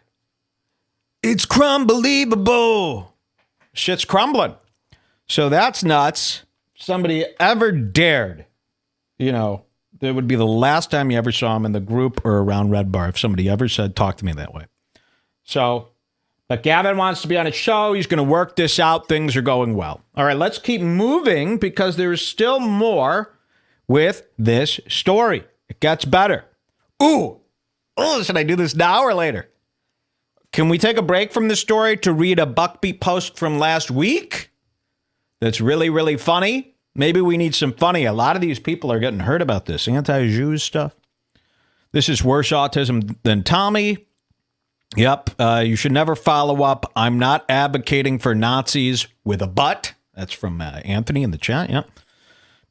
It's crumbelievable. Shit's crumbling. So that's nuts. Somebody ever dared, that would be the last time you ever saw him in the group or around Redbar if somebody ever said, talk to me that way. So, but Gavin wants to be on a show. He's going to work this out. Things are going well. All right, let's keep moving because there's still more with this story. It gets better. Ooh, should I do this now or later? Can we take a break from the story to read a Buckby post from last week? That's really, really funny. Maybe we need some funny. A lot of these people are getting hurt about this anti-Jews stuff. This is worse autism than Tommy. Yep. You should never follow up. I'm not advocating for Nazis with a butt. That's from Anthony in the chat. Yep.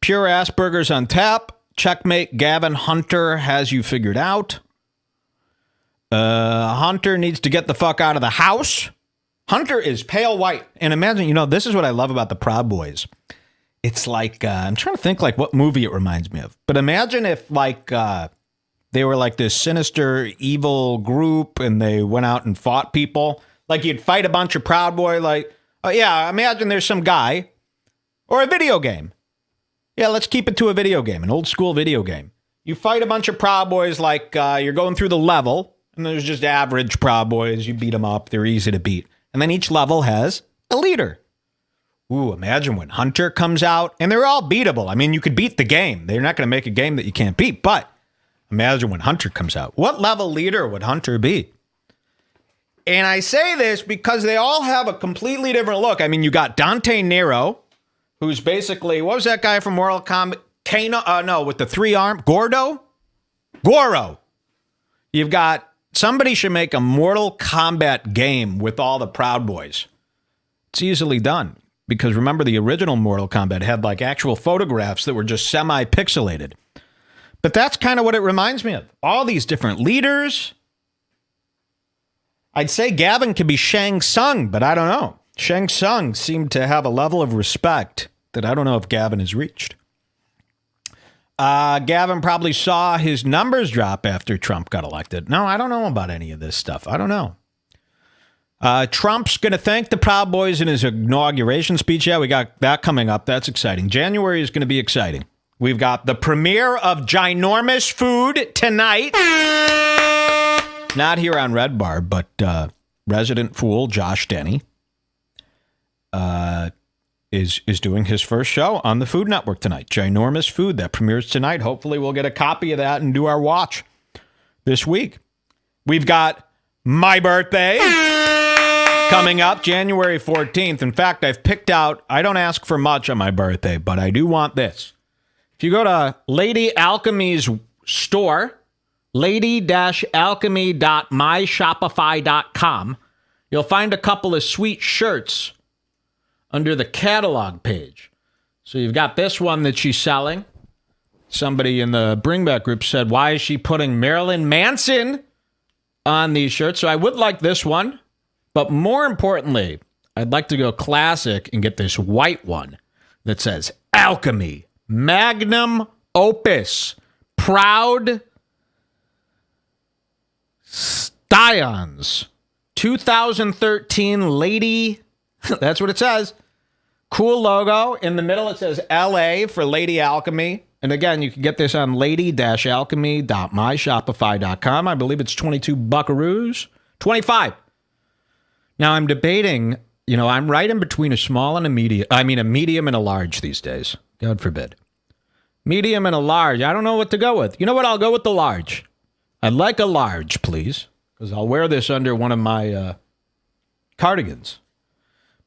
Pure Asperger's on tap. Checkmate. Gavin Hunter has you figured out. Hunter needs to get the fuck out of the house. Hunter is pale white. And imagine, this is what I love about the Proud Boys. It's like, I'm trying to think like what movie it reminds me of. But imagine if they were like this sinister, evil group and they went out and fought people. Like you'd fight a bunch of Proud Boy, like, oh yeah, imagine there's some guy or a video game. Yeah, let's keep it to a video game, an old school video game. You fight a bunch of Proud Boys like you're going through the level and there's just average Proud Boys. You beat them up. They're easy to beat. And then each level has a leader. Ooh, imagine when Hunter comes out. And they're all beatable. I mean, you could beat the game. They're not going to make a game that you can't beat. But imagine when Hunter comes out. What level leader would Hunter be? And I say this because they all have a completely different look. I mean, you got Dante Nero, who's basically, what was that guy from Mortal Kombat? Kano? With the 3 arm? Goro. You've got... Somebody should make a Mortal Kombat game with all the Proud Boys. It's easily done. Because remember, the original Mortal Kombat had like actual photographs that were just semi-pixelated. But that's kind of what it reminds me of. All these different leaders. I'd say Gavin could be Shang Tsung, but I don't know. Shang Tsung seemed to have a level of respect that I don't know if Gavin has reached. Gavin probably saw his numbers drop after Trump got elected. No, I don't know about any of this stuff. I don't know. Trump's going to thank the Proud Boys in his inauguration speech. Yeah, we got that coming up. That's exciting. January is going to be exciting. We've got the premiere of ginormous food tonight. Not here on Red Bar, but resident fool Josh Denny is doing his first show on the Food Network tonight. Ginormous Food, that premieres tonight. Hopefully we'll get a copy of that and do our watch this week. We've got my birthday coming up January 14th. In fact, I've picked out, I don't ask for much on my birthday, but I do want this. If you go to Lady Alchemy's store, lady-alchemy.myshopify.com, you'll find a couple of sweet shirts under the catalog page. So you've got this one that she's selling. Somebody in the Bring Back group said, why is she putting Marilyn Manson on these shirts? So I would like this one. But more importantly, I'd like to go classic and get this white one that says Alchemy, Magnum Opus, Proud Scions, 2013 Lady... That's what it says. Cool logo. In the middle, it says LA for Lady Alchemy. And again, you can get this on lady-alchemy.myshopify.com. I believe it's 22 buckaroos, $25. Now I'm debating, I'm right in between a small and a medium. I mean, a medium and a large these days. God forbid. Medium and a large. I don't know what to go with. You know what? I'll go with the large. I'd like a large, please, because I'll wear this under one of my cardigans.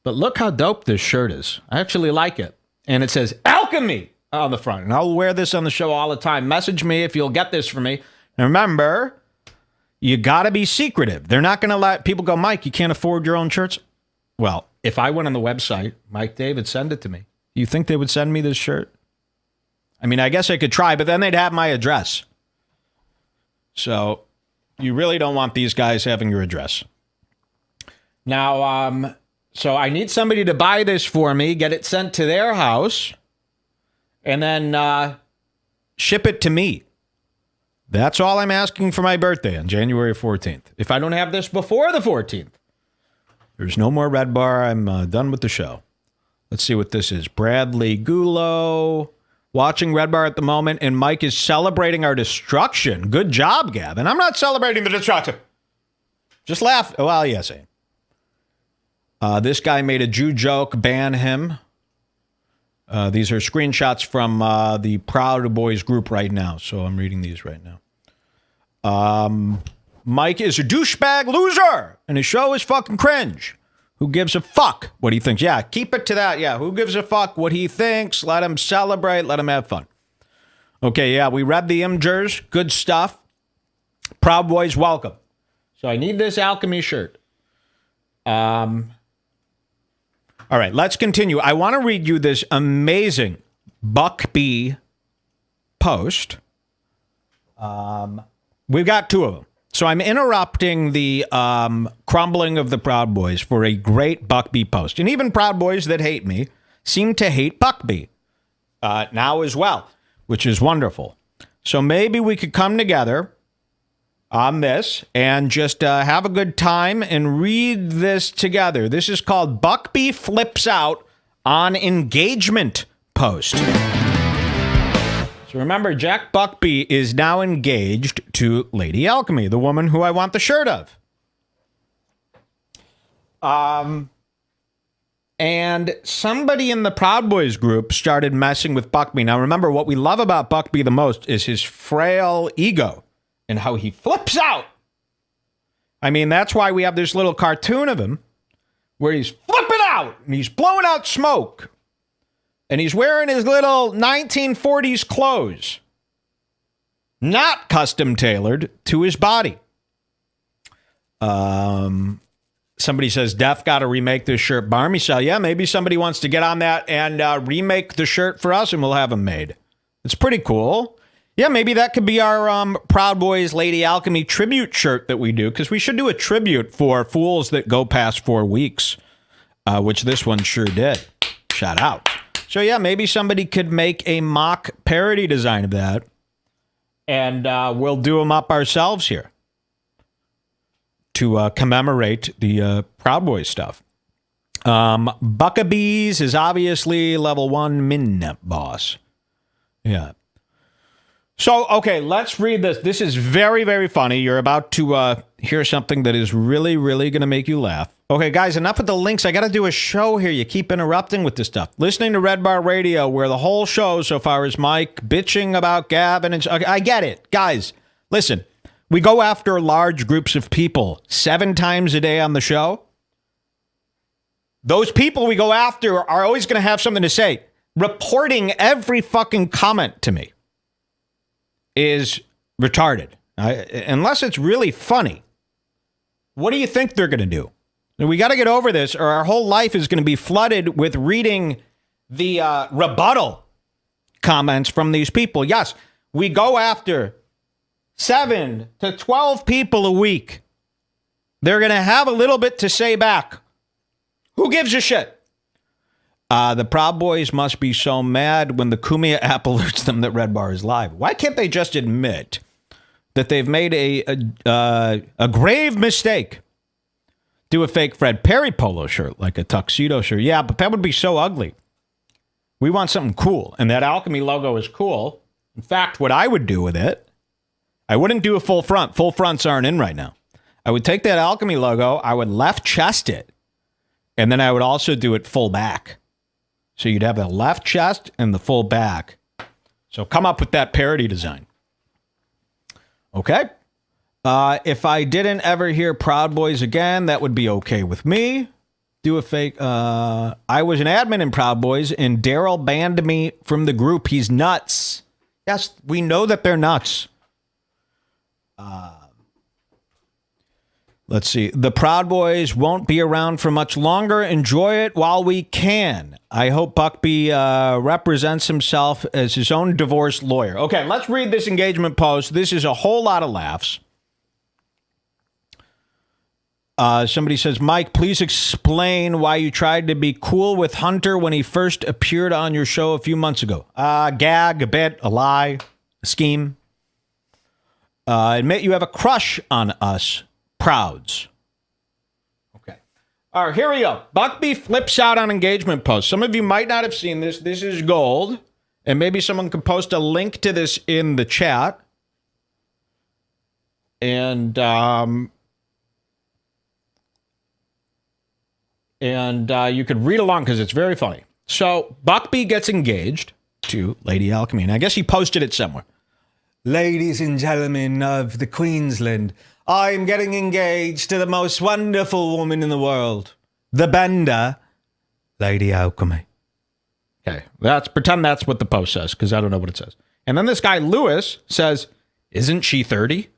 But look how dope this shirt is. I actually like it. And it says Alchemy on the front. And I'll wear this on the show all the time. Message me if you'll get this for me. And remember, you got to be secretive. They're not going to let people go, Mike, you can't afford your own shirts. Well, if I went on the website, Mike David, send it to me. You think they would send me this shirt? I mean, I guess I could try, but then they'd have my address. So you really don't want these guys having your address. Now, so I need somebody to buy this for me, get it sent to their house, and then ship it to me. That's all I'm asking for my birthday on January 14th. If I don't have this before the 14th, there's no more Red Bar. I'm done with the show. Let's see what this is. Bradley Gulo, watching Red Bar at the moment, and Mike is celebrating our destruction. Good job, Gavin. I'm not celebrating the destruction. Just laugh. Well, yes, I am. This guy made a Jew joke. Ban him. These are screenshots from the Proud Boys group right now. So I'm reading these right now. Mike is a douchebag loser, and his show is fucking cringe. Who gives a fuck what he thinks? Yeah, keep it to that. Yeah, who gives a fuck what he thinks? Let him celebrate. Let him have fun. Okay, yeah, we read the imgers. Good stuff. Proud Boys, welcome. So I need this Alchemy shirt. All right, let's continue. I want to read you this amazing Buckby post. We've got two of them. So I'm interrupting the crumbling of the Proud Boys for a great Buckby post. And even Proud Boys that hate me seem to hate Buckby now as well, which is wonderful. So maybe we could come together on this and just have a good time and read this together. This is called Buckby Flips Out on Engagement Post. So remember, Jack Buckby is now engaged to Lady Alchemy, the woman who I want the shirt of. And somebody in the Proud Boys group started messing with Buckby. Now remember, what we love about Buckby the most is his frail ego and how he flips out. I mean, that's why we have this little cartoon of him where he's flipping out and he's blowing out smoke. And he's wearing his little 1940s clothes, not custom tailored to his body. Somebody says, Def got to remake this shirt Barmy style. Yeah, maybe somebody wants to get on that and remake the shirt for us, and we'll have them made. It's pretty cool. Yeah, maybe that could be our Proud Boys Lady Alchemy tribute shirt that we do, because we should do a tribute for fools that go past 4 weeks, which this one sure did. Shout out. So yeah, maybe somebody could make a mock parody design of that, and we'll do them up ourselves here to commemorate the Proud Boys stuff. Buckabees is obviously level 1 min boss. Yeah. So, okay, let's read this. This is very, very funny. You're about to hear something that is really, really going to make you laugh. Okay, guys, enough with the links. I got to do a show here. You keep interrupting with this stuff. Listening to Red Bar Radio, where the whole show so far is Mike bitching about Gavin. And okay, I get it. Guys, listen, we go after large groups of people 7 times a day on the show. Those people we go after are always going to have something to say. Reporting every fucking comment to me is retarded. Unless it's really funny. What do you think they're going to do? We got to get over this, or our whole life is going to be flooded with reading the rebuttal comments from these people. Yes, we go after 7 to 12 people a week. They're going to have a little bit to say back. Who gives a shit? The Proud Boys must be so mad when the Kumia app alerts them that Red Bar is live. Why can't they just admit that they've made a grave mistake? Do a fake Fred Perry polo shirt, like a tuxedo shirt. Yeah, but that would be so ugly. We want something cool, and that Alchemy logo is cool. In fact, what I would do with it, I wouldn't do a full front. Full fronts aren't in right now. I would take that Alchemy logo, I would left chest it, and then I would also do it full back. So you'd have the left chest and the full back. So come up with that parody design. Okay. If I didn't ever hear Proud Boys again, that would be okay with me. Do a fake. I was an admin in Proud Boys, and Daryl banned me from the group. He's nuts. Yes, we know that they're nuts. Let's see. The Proud Boys won't be around for much longer. Enjoy it while we can. I hope Buckby represents himself as his own divorce lawyer. Okay, let's read this engagement post. This is a whole lot of laughs. Somebody says, Mike, please explain why you tried to be cool with Hunter when he first appeared on your show a few months ago. Gag, a bit, a lie, a scheme. Admit you have a crush on us, Prouds. Okay. All right, here we go. Buckby flips out on engagement posts. Some of you might not have seen this. This is gold. And maybe someone can post a link to this in the chat. And you could read along because it's very funny. So Buckby gets engaged to Lady Alchemy, and I guess he posted it somewhere. Ladies and gentlemen of the Queensland, I'm getting engaged to the most wonderful woman in the world, the Bender, Lady Alchemy. Okay, pretend that's what the post says, because I don't know what it says. And then this guy Lewis says, "Isn't she 30?"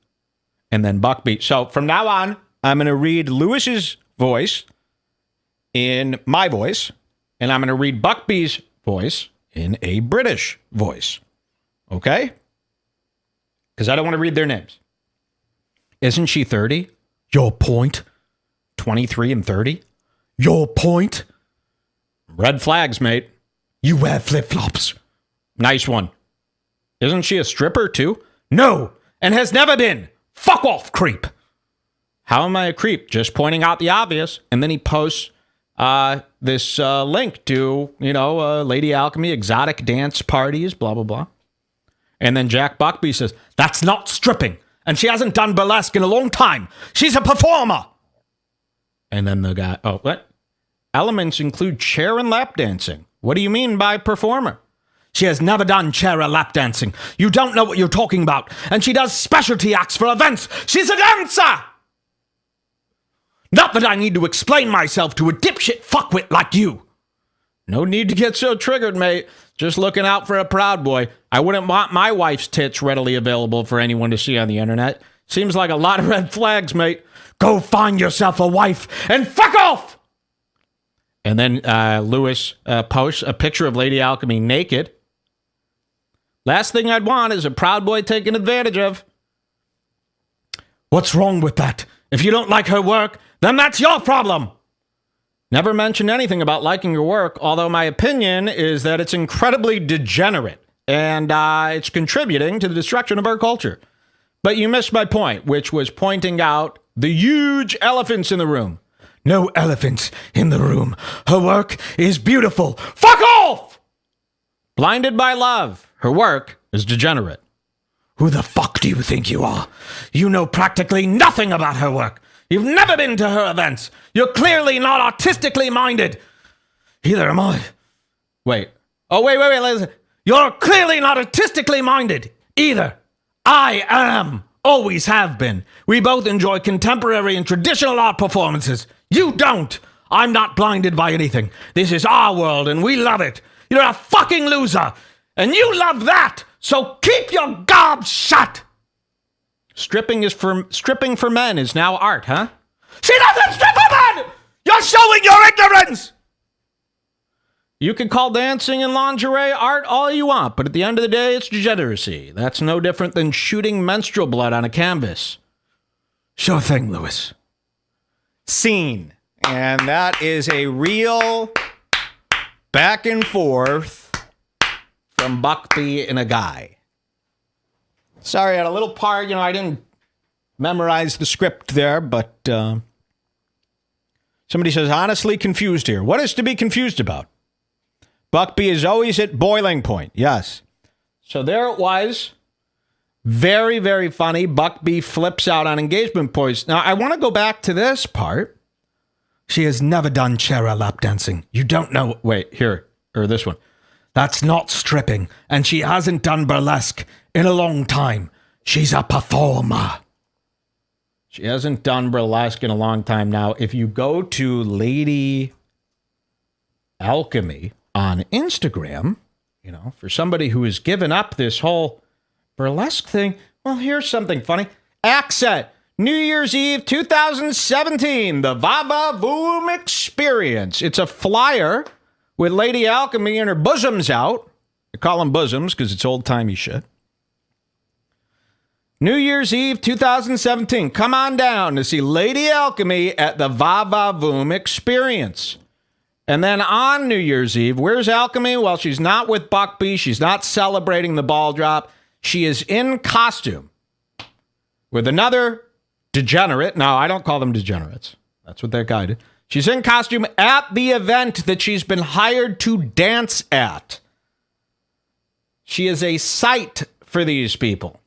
And then Buckby. So from now on, I'm going to read Lewis's voice in my voice, and I'm going to read Buckby's voice in a British voice. Okay? Because I don't want to read their names. Isn't she 30? Your point. 23 and 30? Your point. Red flags, mate. You wear flip-flops. Nice one. Isn't she a stripper, too? No, and has never been. Fuck off, creep. How am I a creep? Just pointing out the obvious. And then he posts this link to, Lady Alchemy, exotic dance parties, blah, blah, blah. And then Jack Buckby says, that's not stripping. And she hasn't done burlesque in a long time. She's a performer. And then the guy, oh, what? Elements include chair and lap dancing. What do you mean by performer? She has never done chair or lap dancing. You don't know what you're talking about. And she does specialty acts for events. She's a dancer. Not that I need to explain myself to a dipshit fuckwit like you. No need to get so triggered, mate. Just looking out for a proud boy. I wouldn't want my wife's tits readily available for anyone to see on the internet. Seems like a lot of red flags, mate. Go find yourself a wife and fuck off! And then Lewis posts a picture of Lady Alchemy naked. Last thing I'd want is a proud boy taken advantage of. What's wrong with that? If you don't like her work, then that's your problem. Never mentioned anything about liking your work, although my opinion is that it's incredibly degenerate and it's contributing to the destruction of our culture. But you missed my point, which was pointing out the huge elephants in the room. No elephants in the room. Her work is beautiful. Fuck off! Blinded by love. Her work is degenerate. Who the fuck do you think you are? You know practically nothing about her work. You've never been to her events. You're clearly not artistically minded. Either am I. Wait. Oh, wait. Listen. You're clearly not artistically minded. Either. I am. Always have been. We both enjoy contemporary and traditional art performances. You don't. I'm not blinded by anything. This is our world and we love it. You're a fucking loser. And you love that. So keep your gob shut. Stripping for men is now art, huh? She doesn't strip for men! You're showing your ignorance! You can call dancing and lingerie art all you want, but at the end of the day, it's degeneracy. That's no different than shooting menstrual blood on a canvas. Sure thing, Lewis. Scene. And that is a real back and forth from Buckby and a guy. Sorry, I had a little part, I didn't memorize the script there, but somebody says, honestly confused here. What is to be confused about? Buckby is always at boiling point. Yes. So there it was. Very, very funny. Buckby flips out on engagement points. Now, I want to go back to this part. She has never done chair lap dancing. You don't know. Wait, here, or this one. That's not stripping, and she hasn't done burlesque in a long time. She's a performer. She hasn't done burlesque in a long time now. If you go to Lady Alchemy on Instagram, you know, for somebody who has given up this whole burlesque thing, well, here's something funny. Accent, New Year's Eve 2017, the Vava Voom Experience. It's a flyer with Lady Alchemy and her bosoms out. I call them bosoms because it's old-timey shit. New Year's Eve 2017. Come on down to see Lady Alchemy at the Vava Voom Experience. And then on New Year's Eve, where's Alchemy? Well, she's not with Buckby. She's not celebrating the ball drop. She is in costume with another degenerate. Now, I don't call them degenerates. That's what they're guided. She's in costume at the event that she's been hired to dance at. She is a sight for these people.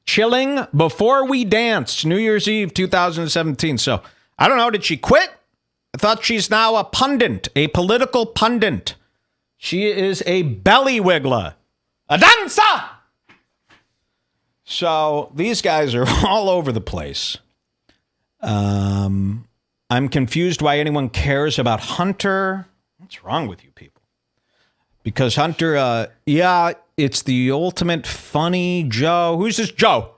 Chilling before we dance, New Year's Eve 2017. So, I don't know, did she quit? I thought she's now a pundit, a political pundit. She is a belly wiggler, a dancer. So, these guys are all over the place. I'm confused why anyone cares about Hunter. What's wrong with you people? Because Hunter, it's the ultimate funny Joe. Who's this Joe?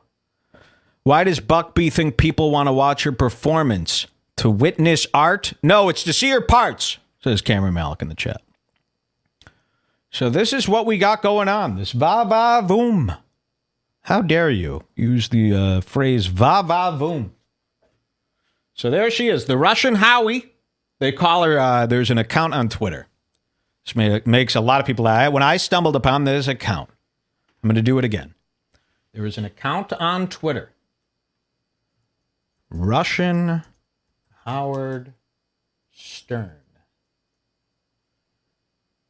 Why does Buckby think people want to watch her performance? To witness art? No, it's to see her parts, says Cameron Malik in the chat. So this is what we got going on. This va-va-voom. How dare you use the phrase va-va-voom. So there she is, the Russian Howie. They call her, there's an account on Twitter. This makes a lot of people laugh. When I stumbled upon this account, I'm going to do it again. There is an account on Twitter. Russian Howard Stern.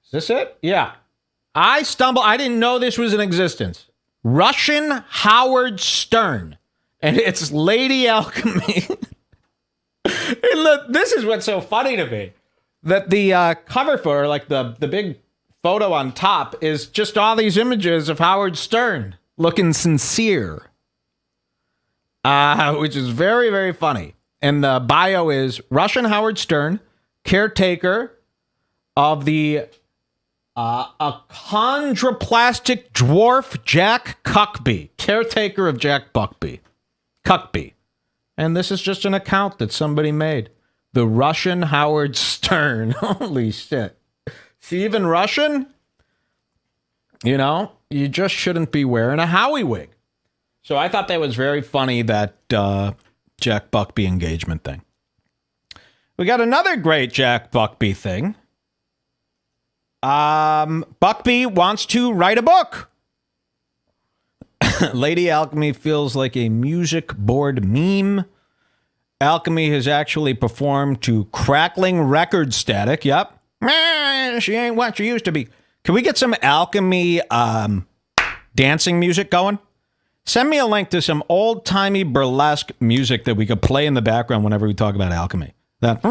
Is this it? Yeah. I didn't know this was in existence. Russian Howard Stern. And it's Lady Alchemy. And look, this is what's so funny to me. That the cover photo, like the big photo on top, is just all these images of Howard Stern looking sincere. Which is very, very funny. And the bio is Russian Howard Stern, caretaker of the achondroplastic dwarf Jack Buckby. Caretaker of Jack Buckby. Buckby. And this is just an account that somebody made. The Russian Howard Stern. Holy shit. See, even Russian? You know, you just shouldn't be wearing a Howie wig. So I thought that was very funny, that Jack Buckby engagement thing. We got another great Jack Buckby thing. Buckby wants to write a book. Lady Alchemy feels like a music board meme. Alchemy has actually performed to crackling record static. Yep. She ain't what she used to be. Can we get some Alchemy dancing music going? Send me a link to some old-timey burlesque music that we could play in the background whenever we talk about Alchemy. That or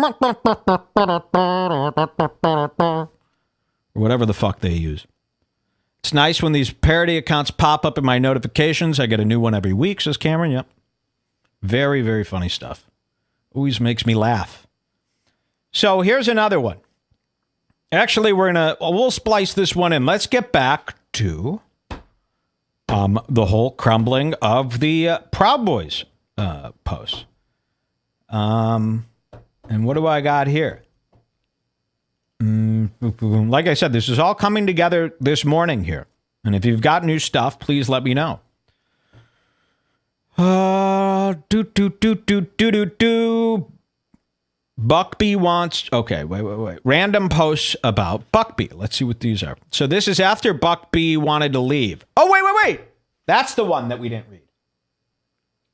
whatever the fuck they use. It's nice when these parody accounts pop up in my notifications. I get a new one every week, says Cameron. Yep. Very, very funny stuff. Always makes me laugh. So here's another one. Actually, we'll splice this one in. Let's get back to the whole crumbling of the Proud Boys post. And what do I got here? Like I said, this is all coming together this morning here. And if you've got new stuff, please let me know. Buckby wants... Okay, wait. Random posts about Buckby. Let's see what these are. So this is after Buckby wanted to leave. Oh, wait. That's the one that we didn't read.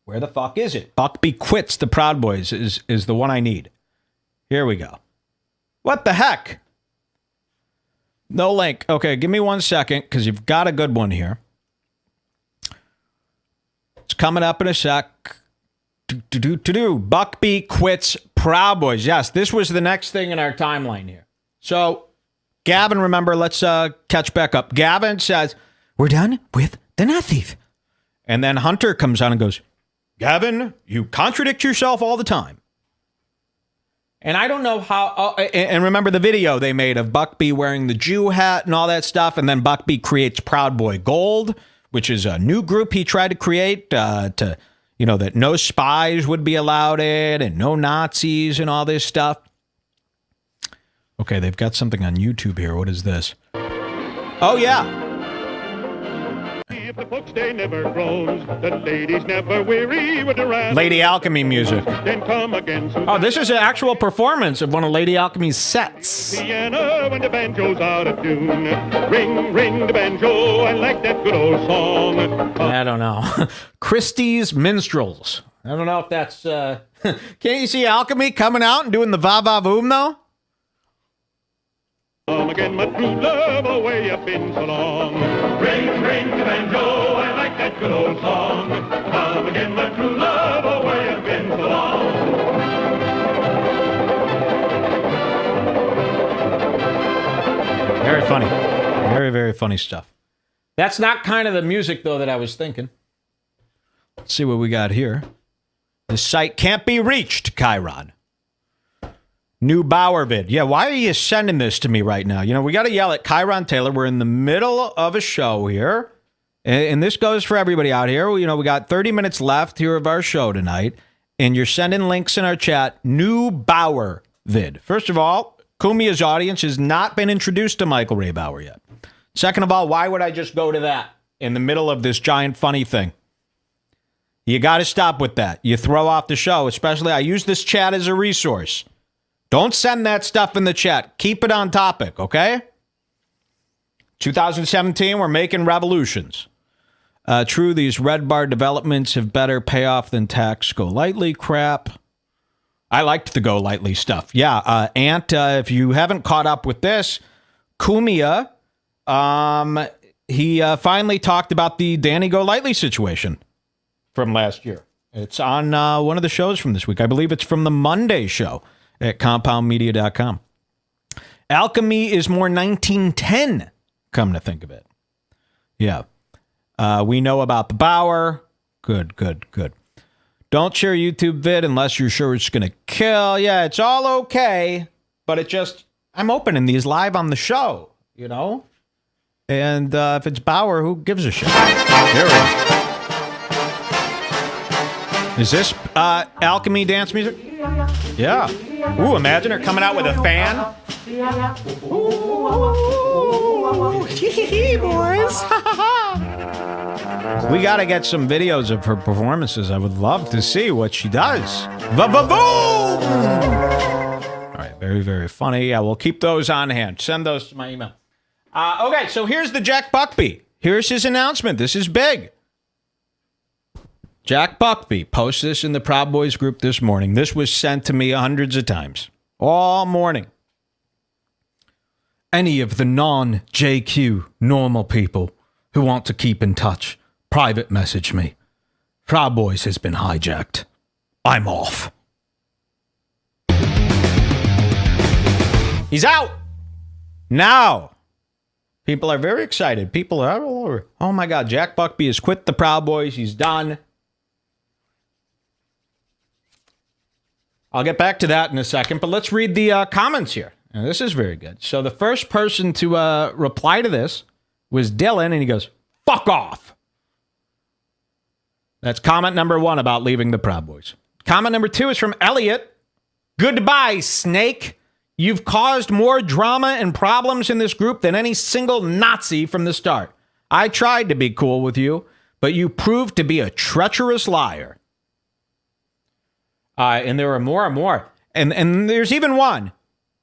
Where the fuck is it? Buckby quits the Proud Boys is the one I need. Here we go. What the heck? No link. Okay, give me 1 second, because you've got a good one here. It's coming up in a sec. Buckby quits Proud Boys. Yes, this was the next thing in our timeline here. So, Gavin, remember, let's catch back up. Gavin says, we're done with the Nazis. And then Hunter comes on and goes, Gavin, you contradict yourself all the time. And I don't know how, and remember the video they made of Buckby wearing the Jew hat and all that stuff, and then Buckby creates Proud Boy Gold, which is a new group he tried to create to, you know, that no spies would be allowed in and no Nazis and all this stuff. Okay, they've got something on YouTube here. What is this? Oh, yeah. If the folks they never groans, the ladies never weary with the rat. Lady Alchemy music. Then come again. Oh, this is an actual performance of one of Lady Alchemy's sets. Piano when the banjo's out of tune. Ring, ring the banjo, I like that good old song. I don't know. Christie's Minstrels. I don't know if that's... Can't you see Alchemy coming out and doing the va-va-voom, though? Come again, my true love, away I've been so long. Ring, ring the banjo, I like that good old song. Come again, my true love, away I've been so long. Very funny. Very, very funny stuff. That's not kind of the music, though, that I was thinking. Let's see what we got here. The site can't be reached, Chiron. New Bauer vid. Yeah, why are you sending this to me right now? You know, we got to yell at Chiron Taylor. We're in the middle of a show here. And this goes for everybody out here. You know, we got 30 minutes left here of our show tonight. And you're sending links in our chat. New Bauer vid. First of all, Kumia's audience has not been introduced to Michael Ray Bauer yet. Second of all, why would I just go to that in the middle of this giant funny thing? You got to stop with that. You throw off the show. Especially, I use this chat as a resource. Don't send that stuff in the chat. Keep it on topic, okay? 2017, we're making revolutions. True, these Redbar developments have better payoff than tax go lightly crap. I liked the go lightly stuff. Yeah, Ant, if you haven't caught up with this, Kumia, he finally talked about the Danny Go Lightly situation from last year. It's on one of the shows from this week. I believe it's from the Monday show at compoundmedia.com. Alchemy is more 1910, come to think of it. Yeah. We know about the Bauer. Good. Don't share YouTube vid unless you're sure it's going to kill. Yeah, it's all okay, but it just, I'm opening these live on the show, you know? And if it's Bauer, who gives a shit? There we go. Is this Alchemy dance music? Yeah. Ooh, imagine her coming out with a fan. Ooh, boys. We got to get some videos of her performances. I would love to see what she does. Va-va-boom! All right, very, very funny. Yeah, we'll keep those on hand. Send those to my email. Okay, so here's the Jack Buckby. Here's his announcement. This is big. Jack Buckby posts this in the Proud Boys group this morning. This was sent to me hundreds of times. All morning. Any of the non-JQ normal people who want to keep in touch, private message me. Proud Boys has been hijacked. I'm off. He's out. Now. People are very excited. People are all over. Oh my God, Jack Buckby has quit the Proud Boys. He's done. I'll get back to that in a second, but let's read the comments here. Now, this is very good. So the first person to reply to this was Dylan, and he goes, fuck off. That's comment number 1 about leaving the Proud Boys. Comment number 2 is from Elliot. Goodbye, snake. You've caused more drama and problems in this group than any single Nazi from the start. I tried to be cool with you, but you proved to be a treacherous liar. And there are more and more. And there's even one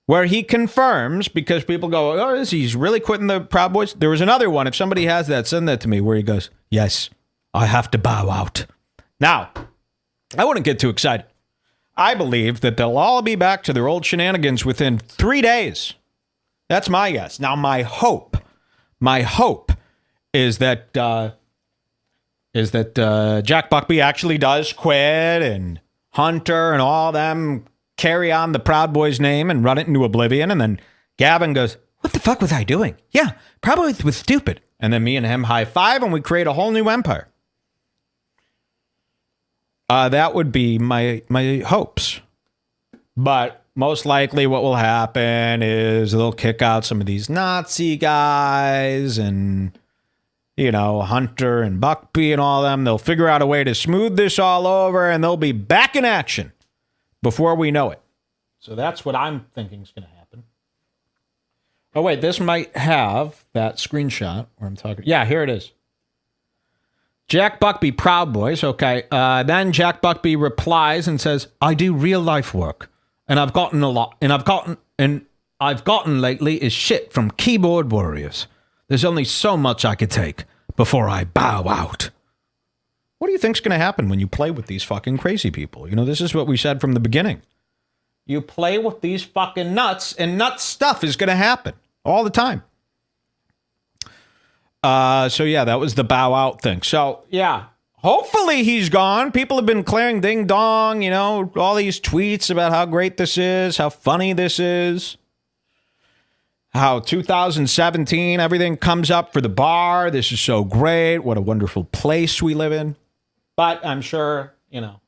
where he confirms, because people go, oh, is he's really quitting the Proud Boys? There was another one. If somebody has that, send that to me, where he goes, yes, I have to bow out. Now, I wouldn't get too excited. I believe that they'll all be back to their old shenanigans within 3 days. That's my guess. Now, my hope is that is that Jack Buckby actually does quit, and Hunter and all them carry on the Proud Boys name and run it into oblivion. And then Gavin goes, what the fuck was I doing? Yeah, probably was stupid. And then me and him high five and we create a whole new empire. That would be my hopes. But most likely what will happen is they'll kick out some of these Nazi guys and, you know, Hunter and Buckby and all them. They'll figure out a way to smooth this all over and they'll be back in action before we know it. So that's what I'm thinking is going to happen. Oh, wait, this might have that screenshot where I'm talking. Yeah, here it is. Jack Buckby, Proud Boys. Okay. Then Jack Buckby replies and says, I do real life work. And I've gotten a lot. And I've gotten lately is shit from keyboard warriors. There's only so much I could take before I bow out. What do you think's going to happen when you play with these fucking crazy people? You know, this is what we said from the beginning. You play with these fucking nuts, and nuts stuff is going to happen all the time. So, yeah, that was the bow out thing. So, yeah, hopefully he's gone. People have been clearing ding dong, you know, all these tweets about how great this is, how funny this is, how 2017, everything comes up for the bar. This is so great. What a wonderful place we live in. But I'm sure, you know,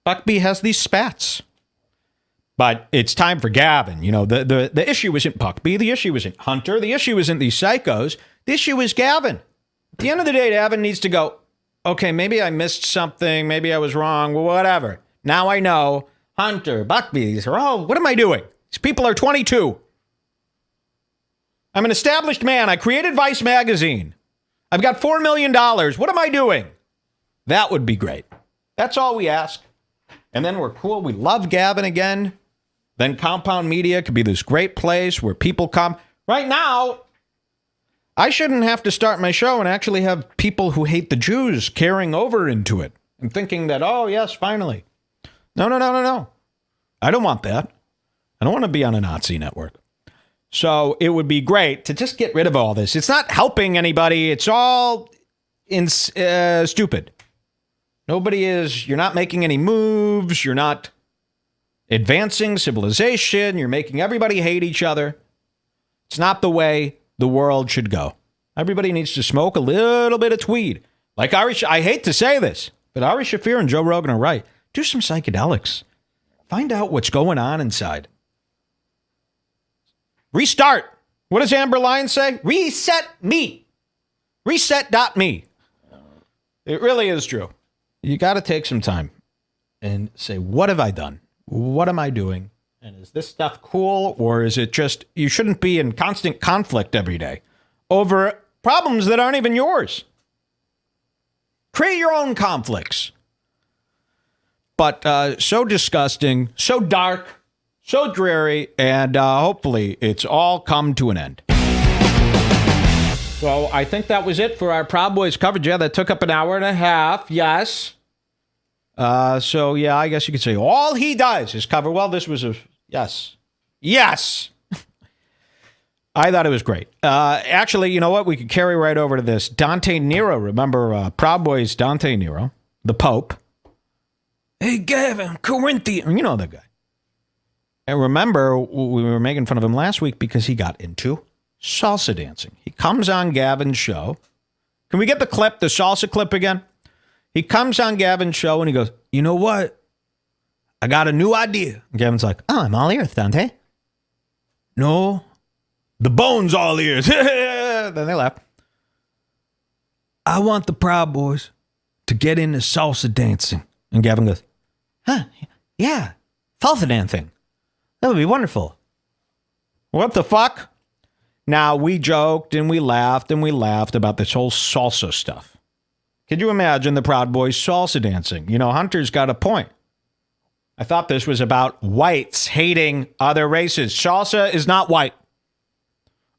Buckby has these spats. But it's time for Gavin. You know, the issue isn't Buckby. The issue isn't Hunter. The issue isn't these psychos. The issue is Gavin. At the end of the day, Gavin needs to go, okay, maybe I missed something. Maybe I was wrong. Whatever. Now I know. Hunter, Buckby, these are all, what am I doing? These people are 22. I'm an established man. I created Vice Magazine. I've got $4 million. What am I doing? That would be great. That's all we ask. And then we're cool. We love Gavin again. Then Compound Media could be this great place where people come. Right now, I shouldn't have to start my show and actually have people who hate the Jews carrying over into it and thinking that, oh, yes, finally. No. I don't want that. I don't want to be on a Nazi network. So it would be great to just get rid of all this. It's not helping anybody. It's all stupid. Nobody is, you're not making any moves. You're not advancing civilization. You're making everybody hate each other. It's not the way the world should go. Everybody needs to smoke a little bit of tweed. Like I hate to say this, but Ari Shaffir and Joe Rogan are right. Do some psychedelics. Find out what's going on inside. Restart. What does Amber Lyons say? Reset me. Reset.me. It really is true. You got to take some time and say, what have I done? What am I doing? And is this stuff cool? Or is it just, you shouldn't be in constant conflict every day over problems that aren't even yours. Create your own conflicts. But so disgusting, so dark, so dreary, and hopefully it's all come to an end. So I think that was it for our Proud Boys coverage. Yeah, that took up an hour and a half. Yes. So, yeah, I guess you could say all he does is cover. Well, this was a yes. Yes. I thought it was great. Actually, you know what? We could carry right over to this. Dante Nero. Remember Proud Boys Dante Nero, the Pope. Hey, Gavin, Corinthian. You know that guy. And remember, we were making fun of him last week because he got into salsa dancing. He comes on Gavin's show. Can we get the clip, the salsa clip again? He comes on Gavin's show and he goes, you know what? I got a new idea. And Gavin's like, oh, I'm all ears, Dante. No, the bone's all ears. Then they laugh. I want the Proud Boys to get into salsa dancing. And Gavin goes, huh, yeah, salsa dancing. That would be wonderful. What the fuck? Now, we joked and we laughed about this whole salsa stuff. Could you imagine the Proud Boys salsa dancing? You know, Hunter's got a point. I thought this was about whites hating other races. Salsa is not white.